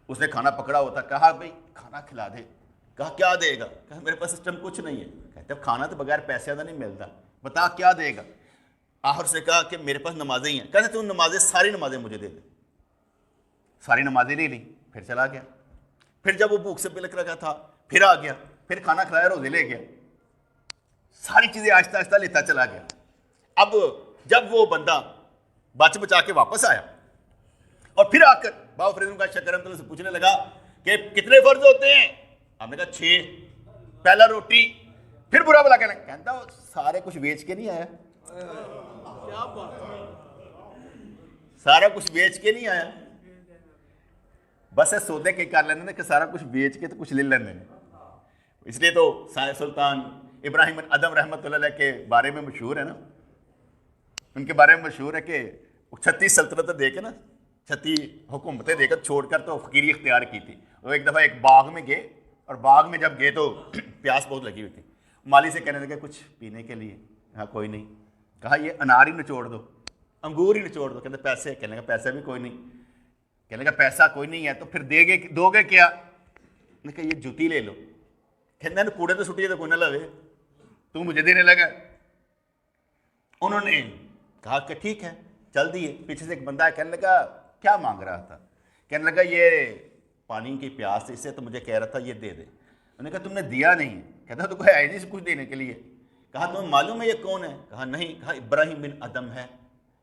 اس نے کھانا پکڑا ہوا تھا. کہا بھئی کھانا کھلا دے. کہا کیا دے گا؟ کہا میرے پاس سسٹم کچھ نہیں ہے. کہتے اب کھانا تو بغیر پیسے کا نہیں ملتا، بتا کیا دے گا؟ آخر سے کہا کہ میرے پاس نمازیں ہی ہیں. کہتے تم نمازیں ساری نمازیں مجھے دے دے. ساری نمازیں لے لی، پھر چلا گیا. پھر جب وہ بھوک سے بلک رکھا تھا پھر آ گیا، پھر کھانا کھلایا، روزے لے گیا، ساری چیزیں آہستہ آہستہ لیتا چلا گیا. اب جب وہ بندہ بچ بچا کے واپس آیا اور پھر آ کر بابا فرید کا شکر رحمۃ اللہ سے پوچھنے لگا کہ کتنے فرض ہوتے ہیں؟ ہم نے کہا 6. پہلا روٹی، پھر برا بلا کہتا وہ سارے کچھ بیچ کے نہیں آیا، سارا کچھ بیچ کے نہیں آیا، بس ہے سودے کے کر لینے کہ سارا کچھ بیچ کے تو کچھ لے لینے. اس لیے تو سلطان ابراہیم ادم رحمۃ اللہ علیہ کے بارے میں مشہور ہے نا، ان کے بارے میں مشہور ہے کہ 36 سلطنتیں دے کے نا، 36 حکومتیں دے کر چھوڑ کر تو فقیری اختیار کی تھی. وہ ایک دفعہ ایک باغ میں گئے اور باغ میں جب گئے تو پیاس بہت لگی ہوئی تھی. مالی سے کہنے لگے کچھ پینے کے لیے؟ ہاں کوئی نہیں. کہا یہ انار ہی نچوڑ دو، انگور ہی نچوڑ دو. کہتے پیسے؟ کہنے لگا پیسہ بھی کوئی نہیں. کہنے لگا پیسہ کوئی نہیں ہے تو پھر دو گے کیا؟ نے کہا یہ جوتی لے لو. کہنے کوڑے تو سٹی تو کوئی نہ لوے، تو مجھے دینے لگا. انہوں نے کہا کہ ٹھیک ہے چل دیے. پیچھے سے ایک بندہ ہے، کہنے لگا کیا مانگ رہا تھا؟ کہنے لگا یہ پانی کی پیاس اس سے تو مجھے کہہ رہا تھا یہ دے دے. انہوں نے کہا تم نے دیا نہیں. کہتا تو کوئی آئے نہیں سے کچھ دینے کے لیے. کہا تمہیں معلوم ہے یہ کون ہے؟ کہا نہیں. کہا ابراہیم بن ادم ہے،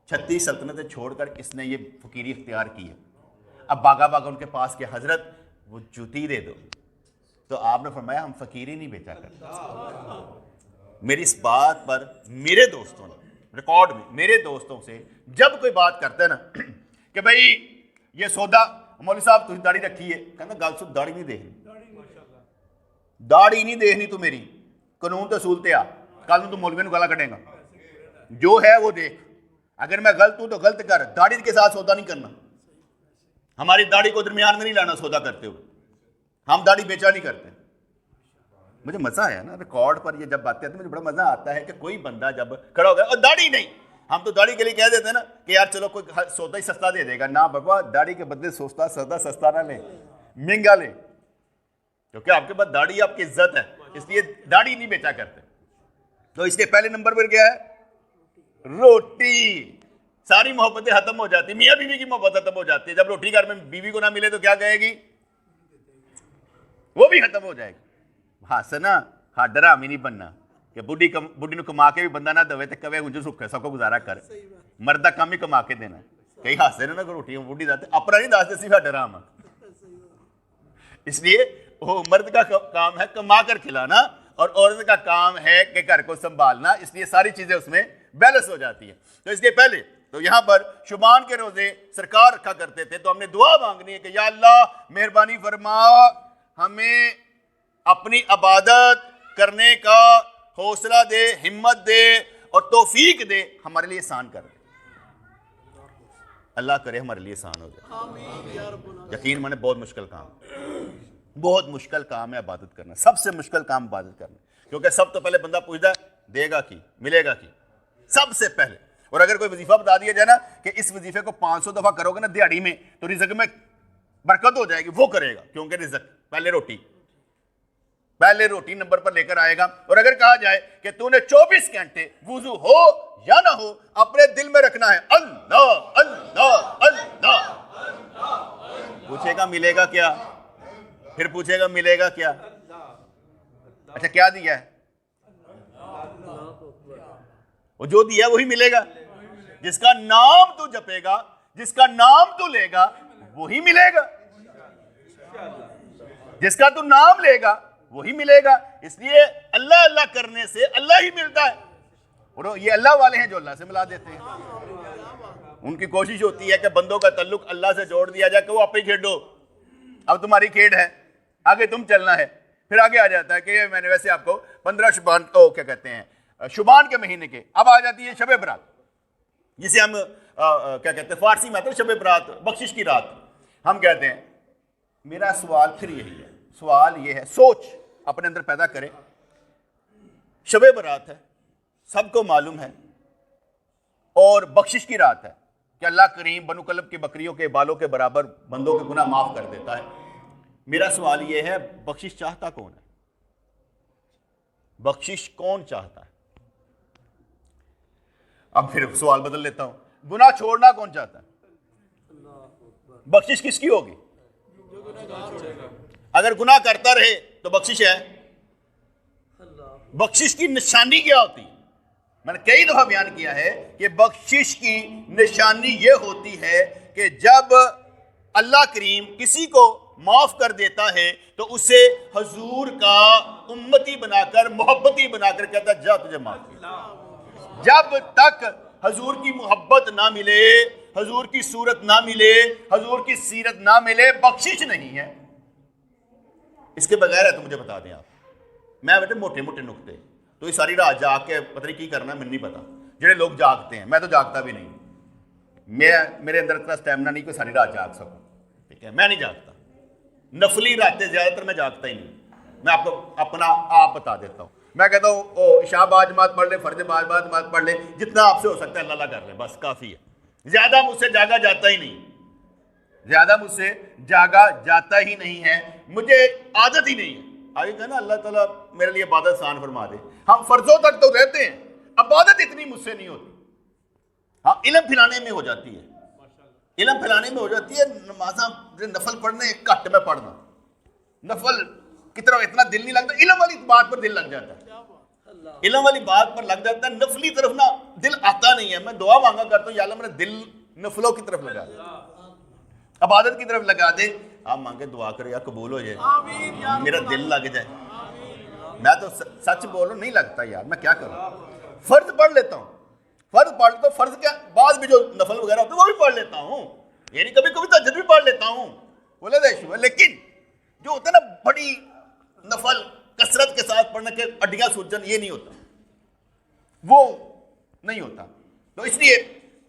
36 سلطنتیں چھوڑ کر اس نے یہ فقیری اختیار کی ہے. اب باغا ان کے پاس کہ حضرت وہ جوتی دے دو. تو آپ نے فرمایا ہم فقیری نہیں بیچا کرتے، میری اس بات پر میرے دوستوں نے ریکارڈ میں میرے دوستوں سے جب کوئی بات کرتا ہے نا کہ بھائی یہ سودا مولوی صاحب تھی داڑھی رکھی ہے، کہنا گل سن داڑھی نہیں دیکھنی، داڑھی نہیں دیکھنی تو میری قانون تو اصول تے آ، کل تو مولوی نو گالا کٹے گا، جو ہے وہ دیکھ، اگر میں غلط ہوں تو غلط کر، داڑھی کے ساتھ سودا نہیں کرنا، ہماری داڑھی کو درمیان میں نہیں لانا سودا کرتے ہوئے، ہم داڑھی بیچا نہیں کرتے۔ مجھے مزہ آیا نا ریکارڈ پر یہ جب باتیں آتی ہیں، مجھے بڑا مزہ آتا ہے کہ کوئی بندہ جب کھڑا ہو گیا اور داڑھی نہیں، ہم تو داڑھی کے لیے کہہ دیتے ہیں نا کہ یار چلو کوئی سودا ہی سستا دے دے گا، نہ بابا داڑھی کے بدلے سستا نہ لیں، مہنگا لیں، کیونکہ آپ کے پاس داڑھی آپ کی عزت ہے، اس لیے داڑھی نہیں بیچا کرتے۔ تو اس کے پہلے نمبر پر کیا ہے؟ روٹی۔ ساری محبتیں ختم ہو جاتی، میاں بیوی کی محبت ختم ہو جاتی ہے، جب روٹی گھر میں بیوی کو نہ ملے تو کیا کہے گی؟ وہ بھی ختم ہو جائے گی۔ ہاسنا ہاں ڈرامی نہیں بننا کہ بڈھی نو کما کے بھی بندہ نہ دوے تو کبھی انجو سکھ ہے سب کو گزارا کر، مردہ کم ہی کما کے دینا، کئی ہاسے نا روٹی بڈھی داتے اپنا نہیں داستے سی ڈرام، اس لیے وہ مرد کا کام ہے کما کر کھلانا اور عورت کا کام ہے کہ گھر کو سنبھالنا، اس لیے ساری چیزیں اس میں بیلنس ہو جاتی ہیں۔ تو اس کے پہلے تو یہاں پر شبان کے روزے سرکار رکھا کرتے تھے، تو ہم نے دعا مانگنی ہے کہ یا اللہ مہربانی فرما ہمیں اپنی عبادت کرنے کا حوصلہ دے، ہمت دے اور توفیق دے، ہمارے لیے آسان کر دے۔ اللہ کرے ہمارے لیے آسان ہو جائے۔ یقین مانے بہت مشکل کام، بہت مشکل کام ہے عبادت کرنا، سب سے مشکل کام عبادت کرنا، کیونکہ سب تو پہلے بندہ پوچھتا ہے دے گا کی، ملے گا کی، سب سے پہلے۔ اور اگر کوئی وظیفہ بتا دیا جائے نا کہ اس وظیفے کو 500 دفعہ کرو گے نا دیہڑی میں تو رزق میں برکت ہو جائے گی، وہ کرے گا، کیونکہ رزق پہلے روٹی نمبر پر لے کر آئے گا۔ اور اگر کہا جائے کہ تو نے 24 گھنٹے وضو ہو یا نہ ہو اپنے دل میں رکھنا ہے اللہ اللہ اللہ، پوچھے گا ملے گا کیا؟ پھر پوچھے گا ملے گا کیا؟ اچھا کیا دیا ہے؟ وہ جو دیا وہی ملے گا، جس کا نام تو جپے گا، جس کا نام تو لے گا وہی ملے گا، جس کا تو نام لے گا وہی ملے گا۔ اس لیے اللہ اللہ کرنے سے اللہ ہی ملتا ہے، اور یہ اللہ والے ہیں جو اللہ سے ملا دیتے ہیں۔ ان کی کوشش ہوتی ہے کہ بندوں کا تعلق اللہ سے جوڑ دیا جائے کہ وہ آپ ہی کھیڈو، اب تمہاری کھیڈ ہے، آگے تم چلنا ہے۔ پھر آگے آ جاتا ہے کہ میں نے ویسے آپ کو 15 شبان کو کیا کہتے ہیں شبان کے مہینے کے، اب آ جاتی ہے شب برات، جسے ہم کیا کہتے ہیں فارسی میں آتا ہے شب برات، بخشش کی رات ہم کہتے ہیں۔ میرا سوال پھر یہی ہے، سوال یہ ہے، سوچ اپنے اندر پیدا کرے، شب برات ہے، سب کو معلوم ہے، اور بخشش کی رات ہے کہ اللہ کریم بنو کلب کی بکریوں کے بالوں کے برابر بندوں کے گناہ معاف کر دیتا ہے۔ میرا سوال یہ ہے بخشش چاہتا کون ہے؟ بخشش کون چاہتا ہے؟ اب پھر سوال بدل لیتا ہوں، گناہ چھوڑنا کون چاہتا ہے؟ بخشش کس کی ہوگی؟ اگر گناہ کرتا رہے تو بخشش ہے؟ بخشش کی نشانی کیا ہوتی ہے؟ میں نے کئی دفعہ بیان کیا ہے کہ بخشش کی نشانی یہ ہوتی ہے کہ جب اللہ کریم کسی کو معاف کر دیتا ہے تو اسے حضور کا امتی بنا کر محبتی بنا کر کہتا ہے جا تجھے معاف کیا۔ جب تک حضور کی محبت نہ ملے، حضور کی صورت نہ ملے، حضور کی سیرت نہ ملے، بخشش نہیں ہے۔ اس کے بغیر ہے تو مجھے بتا دیں آپ، میں بیٹے موٹے موٹے نکتے تو یہ ساری رات جاگ کے پتہ نہیں کی کرنا مجھے نہیں پتا، جڑے لوگ جاگتے ہیں، میں تو جاگتا بھی نہیں، میرے اندر اتنا اسٹیمنا نہیں کہ ساری رات جاگ سکوں، ٹھیک ہے، میں نہیں جاگتا، نفلی راتیں زیادہ تر میں جاگتا ہی نہیں۔ میں آپ کو اپنا آپ بتا دیتا ہوں، میں کہتا ہوں عشاء بعد جماعت پڑھ لیں، فرض بعد جماعت پڑھ لیں، جتنا آپ سے ہو سکتا ہے اللہ کر لیں، بس کافی ہے، زیادہ مجھ سے جاگا جاتا ہی نہیں، زیادہ مجھ سے جاگا جاتا ہی نہیں ہے، مجھے عادت ہی نہیں ہے۔ آگے کہا نا اللہ تعالیٰ میرے لیے عبادت آسان فرما دے، ہم فرضوں تک تو رہتے ہیں، عبادت اتنی مجھ سے نہیں ہوتی، ہاں علم پھیلانے میں ہو جاتی ہے، علم پھیلانے میں ہو جاتی ہے، نمازاں نفل پڑھنے گھٹ میں پڑھنا، نفل کی طرف اتنا دل نہیں لگتا، علم والی بات پر دل لگ جاتا ہے، علم والی بات پر لگ جاتا ہے، نفلی طرف نا دل آتا نہیں ہے۔ میں دعا مانگا کرتا ہوں یا اللہ میرا دل نفلوں کی طرف لگا دے، عبادت کی طرف لگا دے، آپ مانگے دعا کرے یا قبول ہو جائے، میرا دل لگ جائے، میں تو سچ بول رہا ہوں، نہیں لگتا یار، میں کیا کروں، فرض پڑھ لیتا ہوں، فرض کیا بعد میں جو نفل وغیرہ ہوتے ہیں وہ بھی پڑھ لیتا ہوں، یعنی کبھی کبھی تہجد بھی پڑھ لیتا ہوں، بولے دیکھو، لیکن جو ہوتا ہے نا بڑی نفل کثرت کے ساتھ پڑھنے کے اڈیاں سوجن، یہ نہیں ہوتا، وہ نہیں ہوتا. تو اس لیے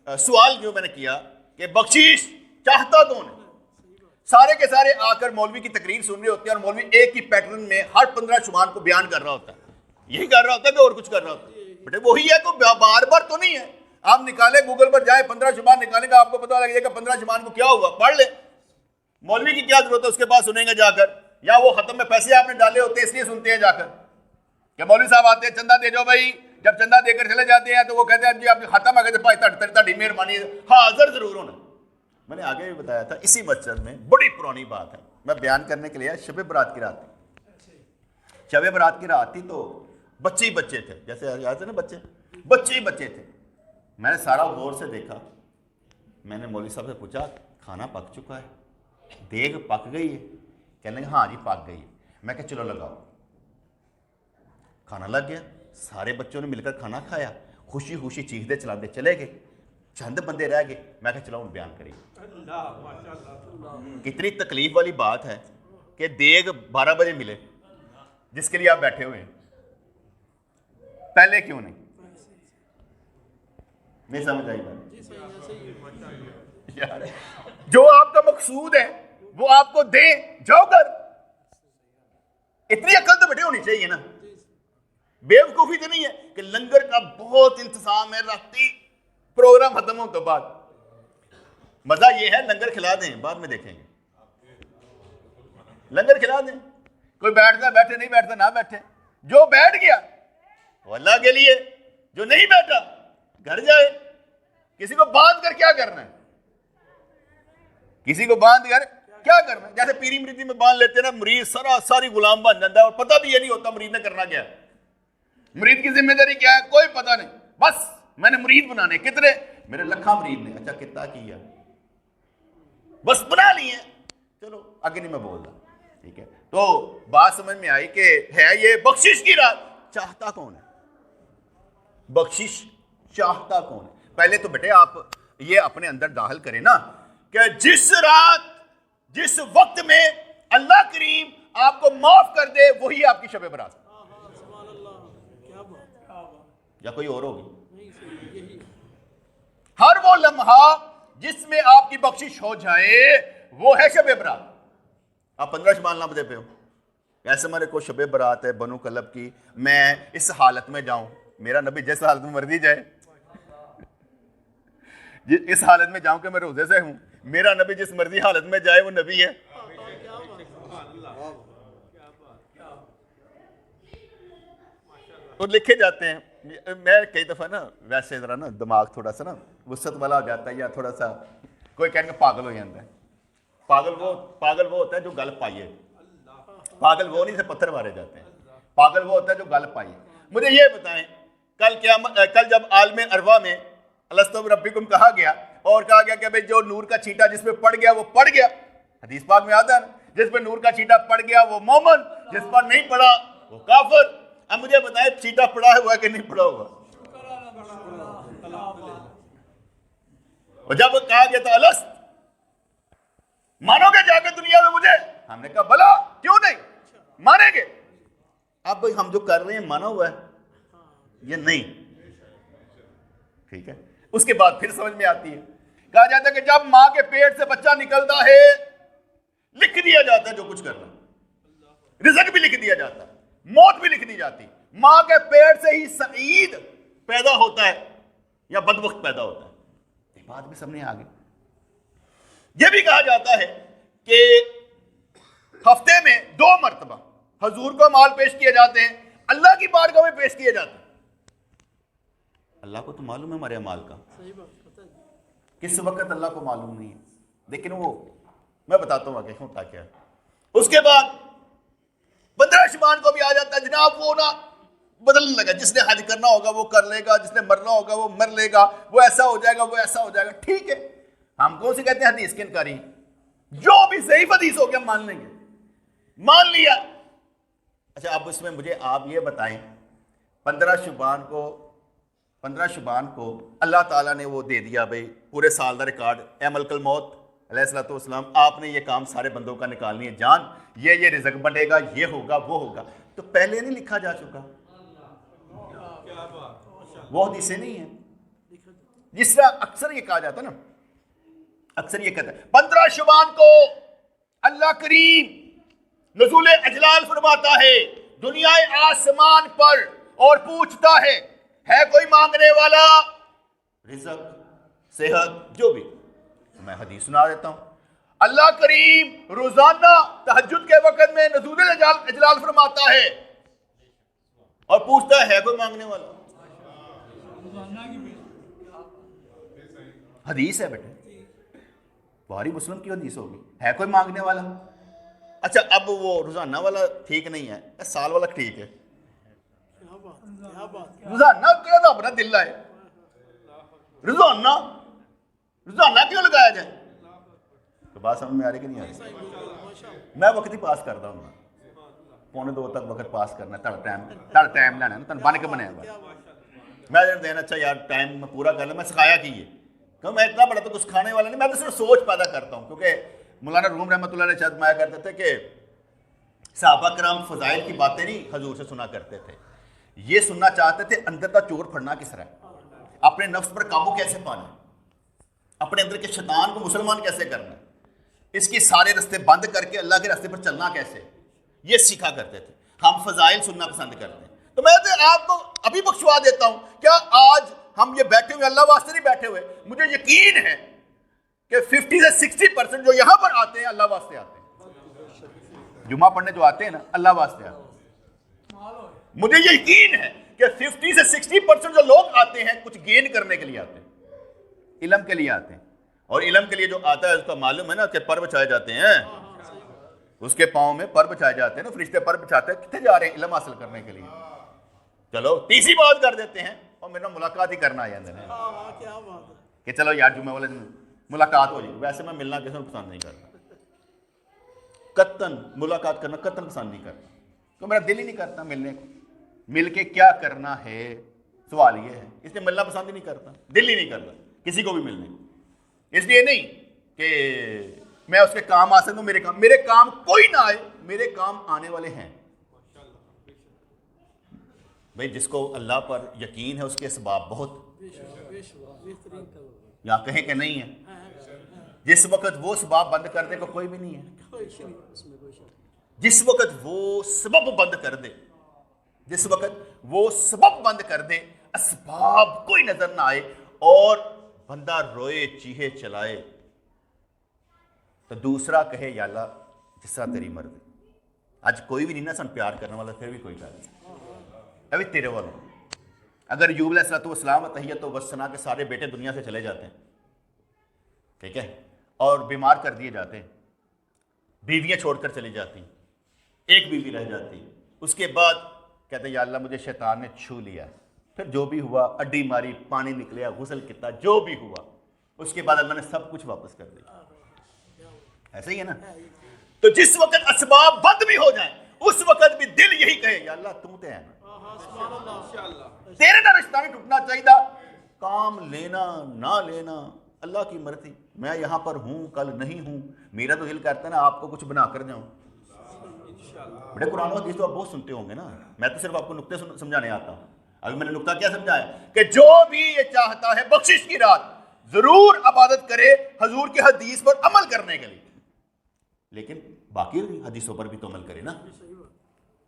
سوال جو میں نے کیا کہ بخشش چاہتا کون ہے؟ سارے کے سارے آ کر مولوی کی تقریر سن رہے ہوتے ہیں اور مولوی ایک ہی پیٹرن میں ہر 15 شبان کو بیان کر رہا ہوتا ہے، یہی کر رہا ہوتا ہے کہ اور کچھ کر رہا ہوتا ہے. بیٹے وہی ہے، کوئی بار بار تو نہیں ہے. آپ نکالے گوگل پر جائے 15 شبان نکالیں گا، آپ کو پتہ لگ جائے گا 15 شبان کو کیا ہوا، پڑھ لیں. مولوی کی کیا ضرورت ہے اس کے پاس سنیں گے جا کر، یا وہ ختم میں پیسے آپ نے ڈالے ہوتے ہیں اس لیے سنتے ہیں جا کر کہ مولوی صاحب آتے ہیں چندہ دے جاؤ بھائی، جب چندہ دے کر چلے جاتے ہیں تو وہ کہتے ہیں جی آپ کی ختم آ گئے تھے، تاری مہربانی حاضر ضرور ہونا. میں نے آگے بھی بتایا تھا اسی مسجد میں بڑی پرانی بات ہے، میں بیان کرنے کے لیے شب برات کی رات تھی. شب برات کی رات تھی تو بچے ہی بچے تھے، جیسے یاد ہے نا بچے ہی بچے تھے. میں نے سارا غور سے دیکھا، میں نے مولوی صاحب سے پوچھا کھانا پک چکا ہے، دیگ پک گئی ہے؟ کہنے لگے ہاں جی پک گئی ہے. میں کہا چلو لگاؤ. کھانا لگ گیا، سارے بچوں نے مل کر کھانا کھایا، خوشی خوشی چیختے چلاتے چلے گئے. چند بندے رہ گئے، میں کہا چلو بیان کریے. کتنی تکلیف والی بات ہے کہ دیگ 12 بجے ملے جس کے لیے آپ بیٹھے ہوئے ہیں، پہلے کیوں نہیں سمجھ آئی بات؟ جو آپ کا مقصود ہے وہ آپ کو دیں، جاؤ کر. اتنی عقل تو بیٹے ہونی چاہیے نا، بیوقوفی تو نہیں ہے کہ لنگر کا بہت انتظام ہے، راتی پروگرام ختم ہو تو بعد مزہ یہ ہے لنگر کھلا دیں، بعد میں دیکھیں گے. لنگر کھلا دیں، کوئی بیٹھتا بیٹھے، نہیں بیٹھتا نہ بیٹھے. جو بیٹھ گیا وہ اللہ کے لیے، جو نہیں بیٹھا گھر جائے. کسی کو باندھ کر کیا کرنا ہے؟ کسی کو باندھ کر کیا کرنا ہے؟ جیسے پیری مریدی میں باندھ لیتے ہیں نا، مریض ساری غلام بن جاتا ہے اور پتہ بھی یہ نہیں ہوتا مرید نے کرنا کیا ہے. مرید کی ذمہ داری کیا ہے؟ کوئی پتہ نہیں، بس میں نے مرید بنانے. کتنے؟ میرے لکھاں مرید نے. اچھا کتنا کیا؟ بس بنا لیے، چلو آگے نہیں میں بول رہا. ٹھیک ہے، تو بات سمجھ میں آئی کہ ہے یہ بخشش کی رات. چاہتا کون ہے بخشش؟ چاہتا کون ہے؟ پہلے تو بیٹے آپ یہ اپنے اندر داخل کریں نا کہ جس رات جس وقت میں اللہ کریم آپ کو معاف کر دے وہی آپ کی شب برات، یا کوئی اور ہوگی؟ ہر وہ لمحہ جس میں آپ کی بخشش ہو جائے وہ ہے شب برات. آپ 15 شبان نام دے پہ ہو، ایسے ہمارے کو شب برات ہے بنو کلب کی، میں اس حالت میں جاؤں، میرا نبی جس حالت میں مرضی جائے، اس حالت میں جاؤں کہ میں روزے سے ہوں، میرا نبی جس مرضی حالت میں جائے وہ نبی ہے. تو لکھے جاتے ہیں. میں کئی دفعہ نا ویسے ذرا نا دماغ تھوڑا سا نا وسعت والا ہو جاتا ہے، یا تھوڑا سا کوئی کہنے کہ پاگل ہو جاتا ہے. پاگل وہ ہوتا ہے جو گل پائیے، پاگل وہ نہیں سے پتھر مارے جاتے ہیں. پاگل وہ ہوتا ہے جو گل پائیے. مجھے یہ بتائیں کل جب عالم ارواح میں الستو بربکم کہا گیا اور کہا گیا کہ بھئی جو نور کا چھینٹا جس پہ پڑ گیا وہ پڑ گیا، حدیث پاک میں آتا ہے جس پہ نور کا چھینٹا پڑ گیا وہ مومن، جس پر نہیں پڑا وہ کافر. اب مجھے بتائیں چھینٹا پڑا ہوا کہ نہیں پڑا ہوا؟ اور جب کہا گیا تھا الست مانو گے جا کے دنیا میں مجھے، ہم نے کہا بلا کیوں نہیں مانیں گے. اب ہم جو کر رہے ہیں مانا ہوا ہے یہ نہیں. ٹھیک ہے، اس کے بعد پھر سمجھ میں آتی ہے. کہا جاتا ہے کہ جب ماں کے پیٹ سے بچہ نکلتا ہے لکھ دیا جاتا ہے جو کچھ کرنا، رزق بھی لکھ دیا جاتا ہے، موت بھی لکھ دی جاتی. ماں کے پیٹ سے ہی سعید پیدا ہوتا ہے یا بدبخت پیدا ہوتا ہے. یہ بات بھی سامنے آ گئی. یہ بھی کہا جاتا ہے کہ ہفتے میں 2 مرتبہ حضور کو مال پیش کیے جاتے ہیں، اللہ کی بارگاہ میں پیش کیے جاتے ہیں. اللہ کو تو معلوم ہے ہمارے اعمال کا، کس وقت اللہ کو معلوم نہیں ہے، لیکن وہ میں بتاتا ہوں آگے ہوتا کیا ہے. اس کے بعد 15 شبان کو بھی آ جاتا ہے جناب وہ نا بدلنے لگا، جس نے حج کرنا ہوگا وہ کر لے گا، جس نے مرنا ہوگا وہ مر لے گا، وہ ایسا ہو جائے گا وہ ایسا ہو جائے گا. ٹھیک ہے، ہم کون سے کہتے ہیں حدیث کی انکاری، جو بھی صحیح حدیث ہو گیا مان لیں گے. مان لیا اچھا اب اس میں مجھے آپ یہ بتائیں 15 شعبان کو اللہ تعالیٰ نے وہ دے دیا بھائی پورے سال کا ریکارڈ، اے ملک الموت علیہ الصلوۃ والسلام آپ نے یہ کام سارے بندوں کا نکالنی ہے، جان یہ رزق بڑھے گا، یہ ہوگا وہ ہوگا، تو پہلے نہیں لکھا جا چکا؟ وہ حدیثیں نہیں ہیں جس طرح اکثر یہ کہا جاتا نا، اکثر یہ کہتا ہے 15 شعبان کو اللہ کریم نزول اجلال فرماتا ہے دنیا آسمان پر اور پوچھتا ہے کوئی مانگنے والا رزق، صحت، جو بھی. میں حدیث سنا دیتا ہوں. اللہ کریم روزانہ تہجد کے وقت میں نزول اجلال فرماتا ہے اور پوچھتا ہے کوئی مانگنے والا. حدیث ہے بیٹے، بخاری مسلم کی حدیث ہوگی، ہے کوئی مانگنے والا. اچھا اب وہ روزانہ والا ٹھیک نہیں ہے، سال والا ٹھیک ہے. روزانہ کیا تھا اپنا دل لائے، روزانہ کیوں لگایا جائے؟ تو بات سمجھ میں آ رہی کہ نہیں آ رہی؟ میں وقت ہی پاس کرتا ہوں، 1:45 تک وقت پاس کرنا ہے، ٹائم لینا ہے نا، بن کے بنے گا. میں جب دینا اچھا یار ٹائم میں پورا کر لیں، میں سکھایا کی ہے کیوں میں اتنا بڑا تو کچھ کھانے والا نہیں، میں تو صرف سوچ پیدا کرتا ہوں. کیونکہ مولانا روم رحمۃ اللہ علیہ شاید مایا کرتے تھے کہ صحابہ کرام فضائل کی باتیں نہیں حضور سے سنا کرتے تھے، یہ سننا چاہتے تھے اندر کا چور پھڑنا کس طرح ہے، اپنے نفس پر قابو کیسے پانا، اپنے اندر کے شیطان کو مسلمان کیسے کرنا، اس کی سارے رستے بند کر کے اللہ کے راستے پر چلنا کیسے، یہ سیکھا کرتے تھے. ہم فضائل سننا پسند کرتے ہیں. تو میں آپ کو ابھی بخشوا دیتا ہوں، کیا آج ہم یہ بیٹھے ہوئے اللہ واسطے نہیں بیٹھے ہوئے؟ مجھے یقین ہے کہ 50 سے 60% جو یہاں پر آتے ہیں اللہ واسطے آتے ہیں، جمعہ پڑھنے جو آتے ہیں نا اللہ واسطے آتے ہیں. مجھے یہ یقین ہے کہ 50 سے 60% جو لوگ آتے ہیں کچھ گین کرنے کے لیے آتے ہیں، علم کے لیے آتے ہیں. اور علم کے لیے جو آتا ہے اس کا معلوم ہے نا کہ پر بچھائے جاتے ہیں، اس کے پاؤں میں پر بچھائے جاتے ہیں نا، فرشتے پر بچھاتے ہیں. کتنے جا رہے ہیں علم حاصل کرنے کے لیے؟ چلو تیسری بات کر دیتے ہیں اور میرا ملاقات ہی کرنا آیا کہ چلو یار جمعہ والے دن ملاقات ہو جائے. ویسے میں ملنا کسی کو پسند نہیں کرتا، قطعاً ملاقات کرنا قطعاً پسند نہیں کرتا، تو میرا دل ہی نہیں کرتا ملنے کو. مل کے کیا کرنا ہے سوال یہ ہے، اس لیے ملنا پسند ہی نہیں کرتا، دل ہی نہیں کرتا کسی کو بھی ملنے کو. اس لیے نہیں کہ میں اس کے کام آ سکتا ہوں، میرے کام کوئی نہ آئے، میرے کام آنے والے ہیں. بھئی جس کو اللہ پر یقین ہے اس کے اسباب بہت، یا کہیں کہ نہیں ہے، جس وقت وہ اسباب بند کر دے کو کوئی بھی نہیں ہے. جس وقت وہ سبب بند کر دے، جس وقت وہ سبب بند کر دے، اسباب کوئی نظر نہ آئے اور بندہ روئے چیخے چلائے، تو دوسرا کہے یا اللہ جس طرح تیری مرضی. آج کوئی بھی نہیں نا سن پیار کرنے والا، پھر بھی کوئی کہہ رہا ابھی تیرے والوں. اگر ایوب علیہ الصلوۃ والسلام تحیت و وثنا کے سارے بیٹے دنیا سے چلے جاتے ہیں، ٹھیک ہے، اور بیمار کر دیے جاتے ہیں، بیویاں چھوڑ کر چلی جاتی ہیں، ایک بیوی رہ جاتی ہے، اس کے بعد کہتے ہیں یا اللہ مجھے شیطان نے چھو لیا، پھر جو بھی ہوا اڈی ماری، پانی نکلیا، غسل کیا، جو بھی ہوا اس کے بعد اللہ نے سب کچھ واپس کر دیا. ایسا ہی ہے نا. تو جس وقت اسباب بند بھی ہو جائیں اس وقت بھی دل یہی کہے یا اللہ تو ہے نا، تیرے نہ رشتہ نہیں ٹوٹنا چاہیے. کام لینا نہ لینا اللہ کی مرضی. میں یہاں پر ہوں، کل نہیں ہوں، میرا تو دل کرتا ہے نا آپ کو کچھ بنا کر جاؤں. بڑے قرآن و حدیث تو آپ بہت سنتے ہوں گے نا، میں تو صرف آپ کو نقطے سمجھانے آتا ہوں. ابھی میں نے نقطہ کیا سمجھایا کہ جو بھی یہ چاہتا ہے بخشش کی رات ضرور عبادت کرے حضور کی حدیث پر عمل کرنے کے لیے، لیکن باقی حدیثوں پر بھی تو عمل کرے نا.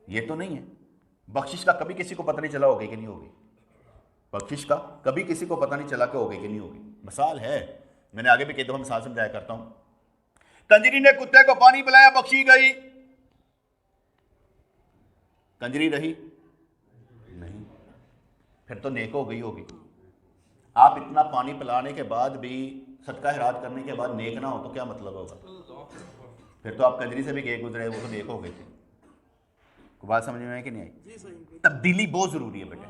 یہ تو نہیں ہے بخشش کا کبھی کسی کو پتہ نہیں چلا ہوگی کہ نہیں ہوگی، بخشش کا کبھی کسی کو پتہ نہیں چلا کہ ہوگی کہ نہیں ہوگی. مثال ہے، میں نے آگے بھی کئی دفعہ مثال سمجھایا کرتا ہوں. کنجری نے کتے کو پانی پلایا، بخشی گئی، کنجری رہی نہیں، پھر تو نیک ہو گئی ہوگی. آپ اتنا پانی پلانے کے بعد بھی صدقہ خیرات کرنے کے بعد نیک نہ ہو تو کیا مطلب ہوگا؟ پھر تو آپ کنجری سے بھی گئے گزرے، وہ تو نیک ہو گئے تھے. کو بات سمجھ میں آئی کہ نہیں آئی؟ تبدیلی بہت ضروری ہے بیٹے،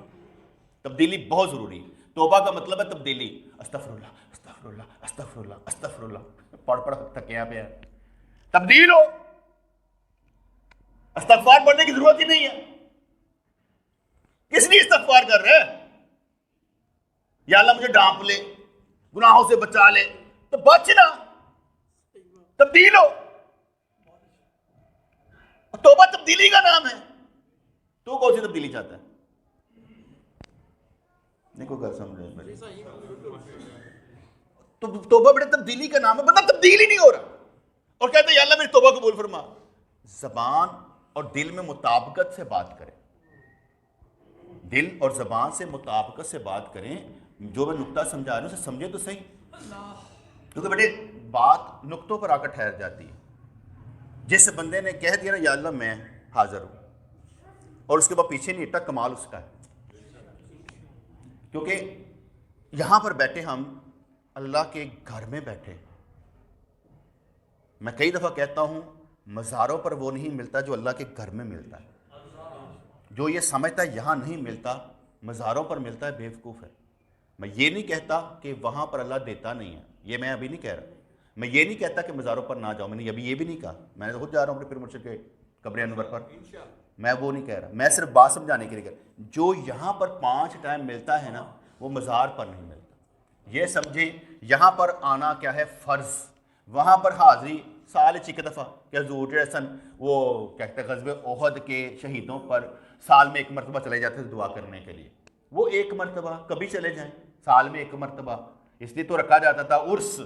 تبدیلی بہت ضروری ہے. توبہ کا مطلب ہے تبدیلی. استغفر اللہ استغفر اللہ استغفر اللہ استغفر اللہ، پڑھ پڑھ تھکیا پہ ہے. تبدیل ہو، استغفار پڑھنے کی ضرورت ہی نہیں ہے. کس لیے استغفار کر رہے ہیں؟ یا اللہ مجھے ڈانپ لے، گناہوں سے بچا لے، تو بچنا، تبدیل ہو. توبہ تبدیلی کا نام ہے. تو کون سی تبدیلی چاہتا ہے؟ نہیں کوئی گل سمجھ رہے. تو توبہ بڑے تبدیلی کا نام ہے. بندہ تبدیل ہی نہیں ہو رہا اور کہتے ہیں یا اللہ میری توبہ قبول فرما. زبان اور دل میں مطابقت سے بات کریں، دل اور زبان سے مطابقت سے بات کریں. جو میں نقطہ سمجھا رہا ہوں اسے سمجھے تو صحیح، کیونکہ بیٹے بات نقطوں پر آ کر ٹھہر جاتی ہے. جس بندے نے کہہ دیا نا یا اللہ میں حاضر ہوں، اور اس کے بعد پیچھے نہیں ہٹا، کمال اس کا ہے. کیونکہ یہاں پر بیٹھے ہم اللہ کے گھر میں بیٹھے. میں کئی دفعہ کہتا ہوں مزاروں پر وہ نہیں ملتا جو اللہ کے گھر میں ملتا ہے. جو یہ سمجھتا ہے یہاں نہیں ملتا مزاروں پر ملتا ہے بے وقوف ہے. میں یہ نہیں کہتا کہ وہاں پر اللہ دیتا نہیں ہے، یہ میں ابھی نہیں کہہ رہا. میں یہ نہیں کہتا کہ مزاروں پر نہ جاؤ، میں نے ابھی یہ بھی نہیں کہا. میں نے تو خود جا رہا ہوں اپنے پیر مرشد کے قبر انور پر، میں وہ نہیں کہہ رہا. میں صرف بات سمجھانے کے لیے کہہ رہا ہوں جو یہاں پر 5 ٹائم ملتا ہے نا وہ مزار پر نہیں ملتا. یہ سمجھیں یہاں پر آنا کیا ہے فرض، وہاں پر حاضری سال ایک دفعہ. کہ حضور جیسن وہ کہتے ہیں غزوہ احد کے شہیدوں پر سال میں 1 مرتبہ چلے جاتے تھے دعا کرنے کے لیے. وہ 1 مرتبہ کبھی چلے جائیں، سال میں 1 مرتبہ. اس لیے تو رکھا جاتا تھا عرس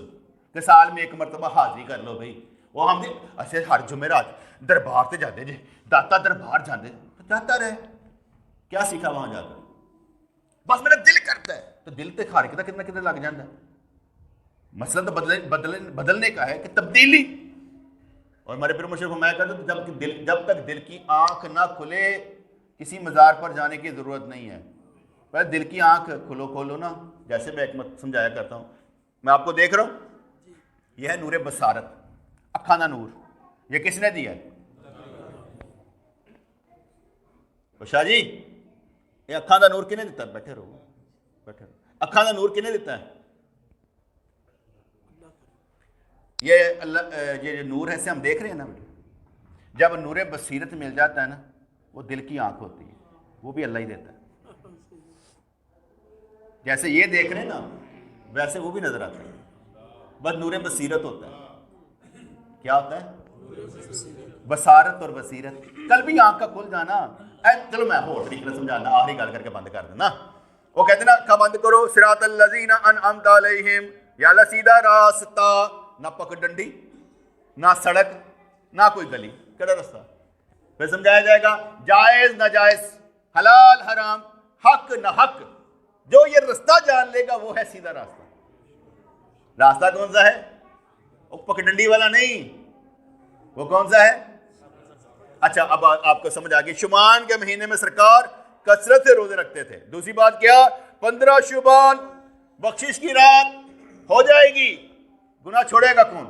کہ سال میں 1 مرتبہ حاضری کر لو بھائی. وہ ہم ایسے ہر جمعرات دربار سے جاتے جی داتا دربار جاتے جاتا رہے. کیا سیکھا وہاں جا کر؟ بس میرا دل کرتا ہے. تو دل تے خارج کا کتنا لگ جاتا ہے. مسئلہ تو بدلنے کا ہے کہ تبدیلی. اور ہمارے پیر مرشد فرمایا کرتے جب تک دل کی آنکھ نہ کھلے کسی مزار پر جانے کی ضرورت نہیں ہے. پہلے دل کی آنکھ کھولو نا. جیسے میں ایک سمجھایا کرتا ہوں، میں آپ کو دیکھ رہا ہوں، یہ ہے نور بصارت، اکھاں دا نور. یہ کس نے دیا ہے؟ شاہ جی یہ اکھاں دا نور کنے دیتا ہے؟ بیٹھے رہو بیٹھے رہو. اکھاں دا نور کنے دیتا ہے؟ یہ اللہ یہ نور ہے سے ہم دیکھ رہے ہیں نا. جب نور بصیرت مل جاتا ہے نا وہ دل کی آنکھ ہوتی ہے، وہ بھی اللہ ہی دیتا ہے. جیسے یہ دیکھ رہے ہیں نا ویسے وہ بھی نظر آتا ہے، بس نور بصیرت ہوتا ہے. کیا ہوتا ہے؟ بصارت اور بصیرت. کل بھی آنکھ کا کھل جانا. چلو میں اور طریقے سے سمجھانا، آخری گل کر کے بند کر دینا. وہ کہتے ہیں نا کھا بند کرو صراط الذین انعمت علیہم، یا اللہ سیدھا راستہ، نہ پک ڈنڈی نہ سڑک نہ کوئی گلی. کیڑا راستہ؟ پھر سمجھایا جائے گا جائز ناجائز، حلال حرام، حق نہ حق. جو یہ راستہ جان لے گا وہ ہے سیدھا راستہ. راستہ کون سا ہے؟ وہ پک ڈنڈی والا نہیں. وہ کون سا ہے؟ اچھا اب آپ کو سمجھ آ گئی. شعبان کے مہینے میں سرکار کثرت سے روزے رکھتے تھے. دوسری بات کیا؟ 15 شعبان بخشش کی رات ہو جائے گی. گناہ چھوڑے گا کون؟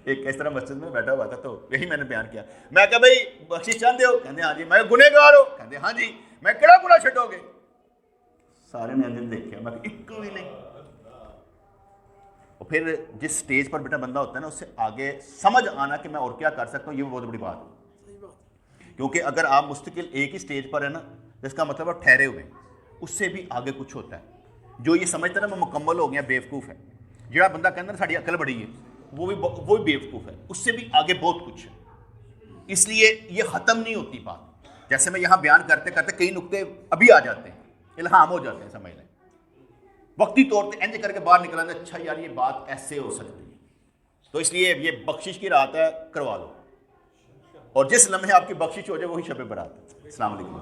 ایک اس طرح مسجد میں بیٹھا ہوا تھا تو یہی میں نے بیان کیا. میں کہا بھائی بخشش چاہتے ہو؟ کہتے ہاں جی. میں گنہگار ہو؟ کہتے ہاں جی. میں کہڑا گناہ چھٹو گے؟ سارے نے اندر دیکھا. میں ایک بھی نہیں. اور پھر جس سٹیج پر بیٹا بندہ ہوتا ہے نا اس سے آگے سمجھ آنا کہ میں اور کیا کر سکتا ہوں، یہ بہت بڑی بات ہے. کیونکہ اگر آپ مستقل ایک ہی سٹیج پر ہے نا جس کا مطلب آپ ٹھہرے ہوئے، اس سے بھی آگے کچھ ہوتا ہے. جو یہ سمجھتا ہے نا میں مکمل ہو گیا بے وقوف ہے. جہاں بندہ کہتا ہے ساری عقل بڑی ہے وہ بھی بے وقوف ہے. اس سے بھی آگے بہت کچھ ہے. اس لیے یہ ختم نہیں ہوتی بات. جیسے میں یہاں بیان کرتے کرتے کئی نقطے ابھی آ جاتے ہیں، الہام ہو جاتے ہیں، سمجھ لیں وقتی طور پہ انج کر کے باہر نکلانا. اچھا یار یہ بات ایسے ہو سکتی ہے. تو اس لیے یہ بخشش کی رات ہے، کروا لو. اور جس لمحے آپ کی بخشش ہو جائے وہی شب برات ہے. السلام علیکم.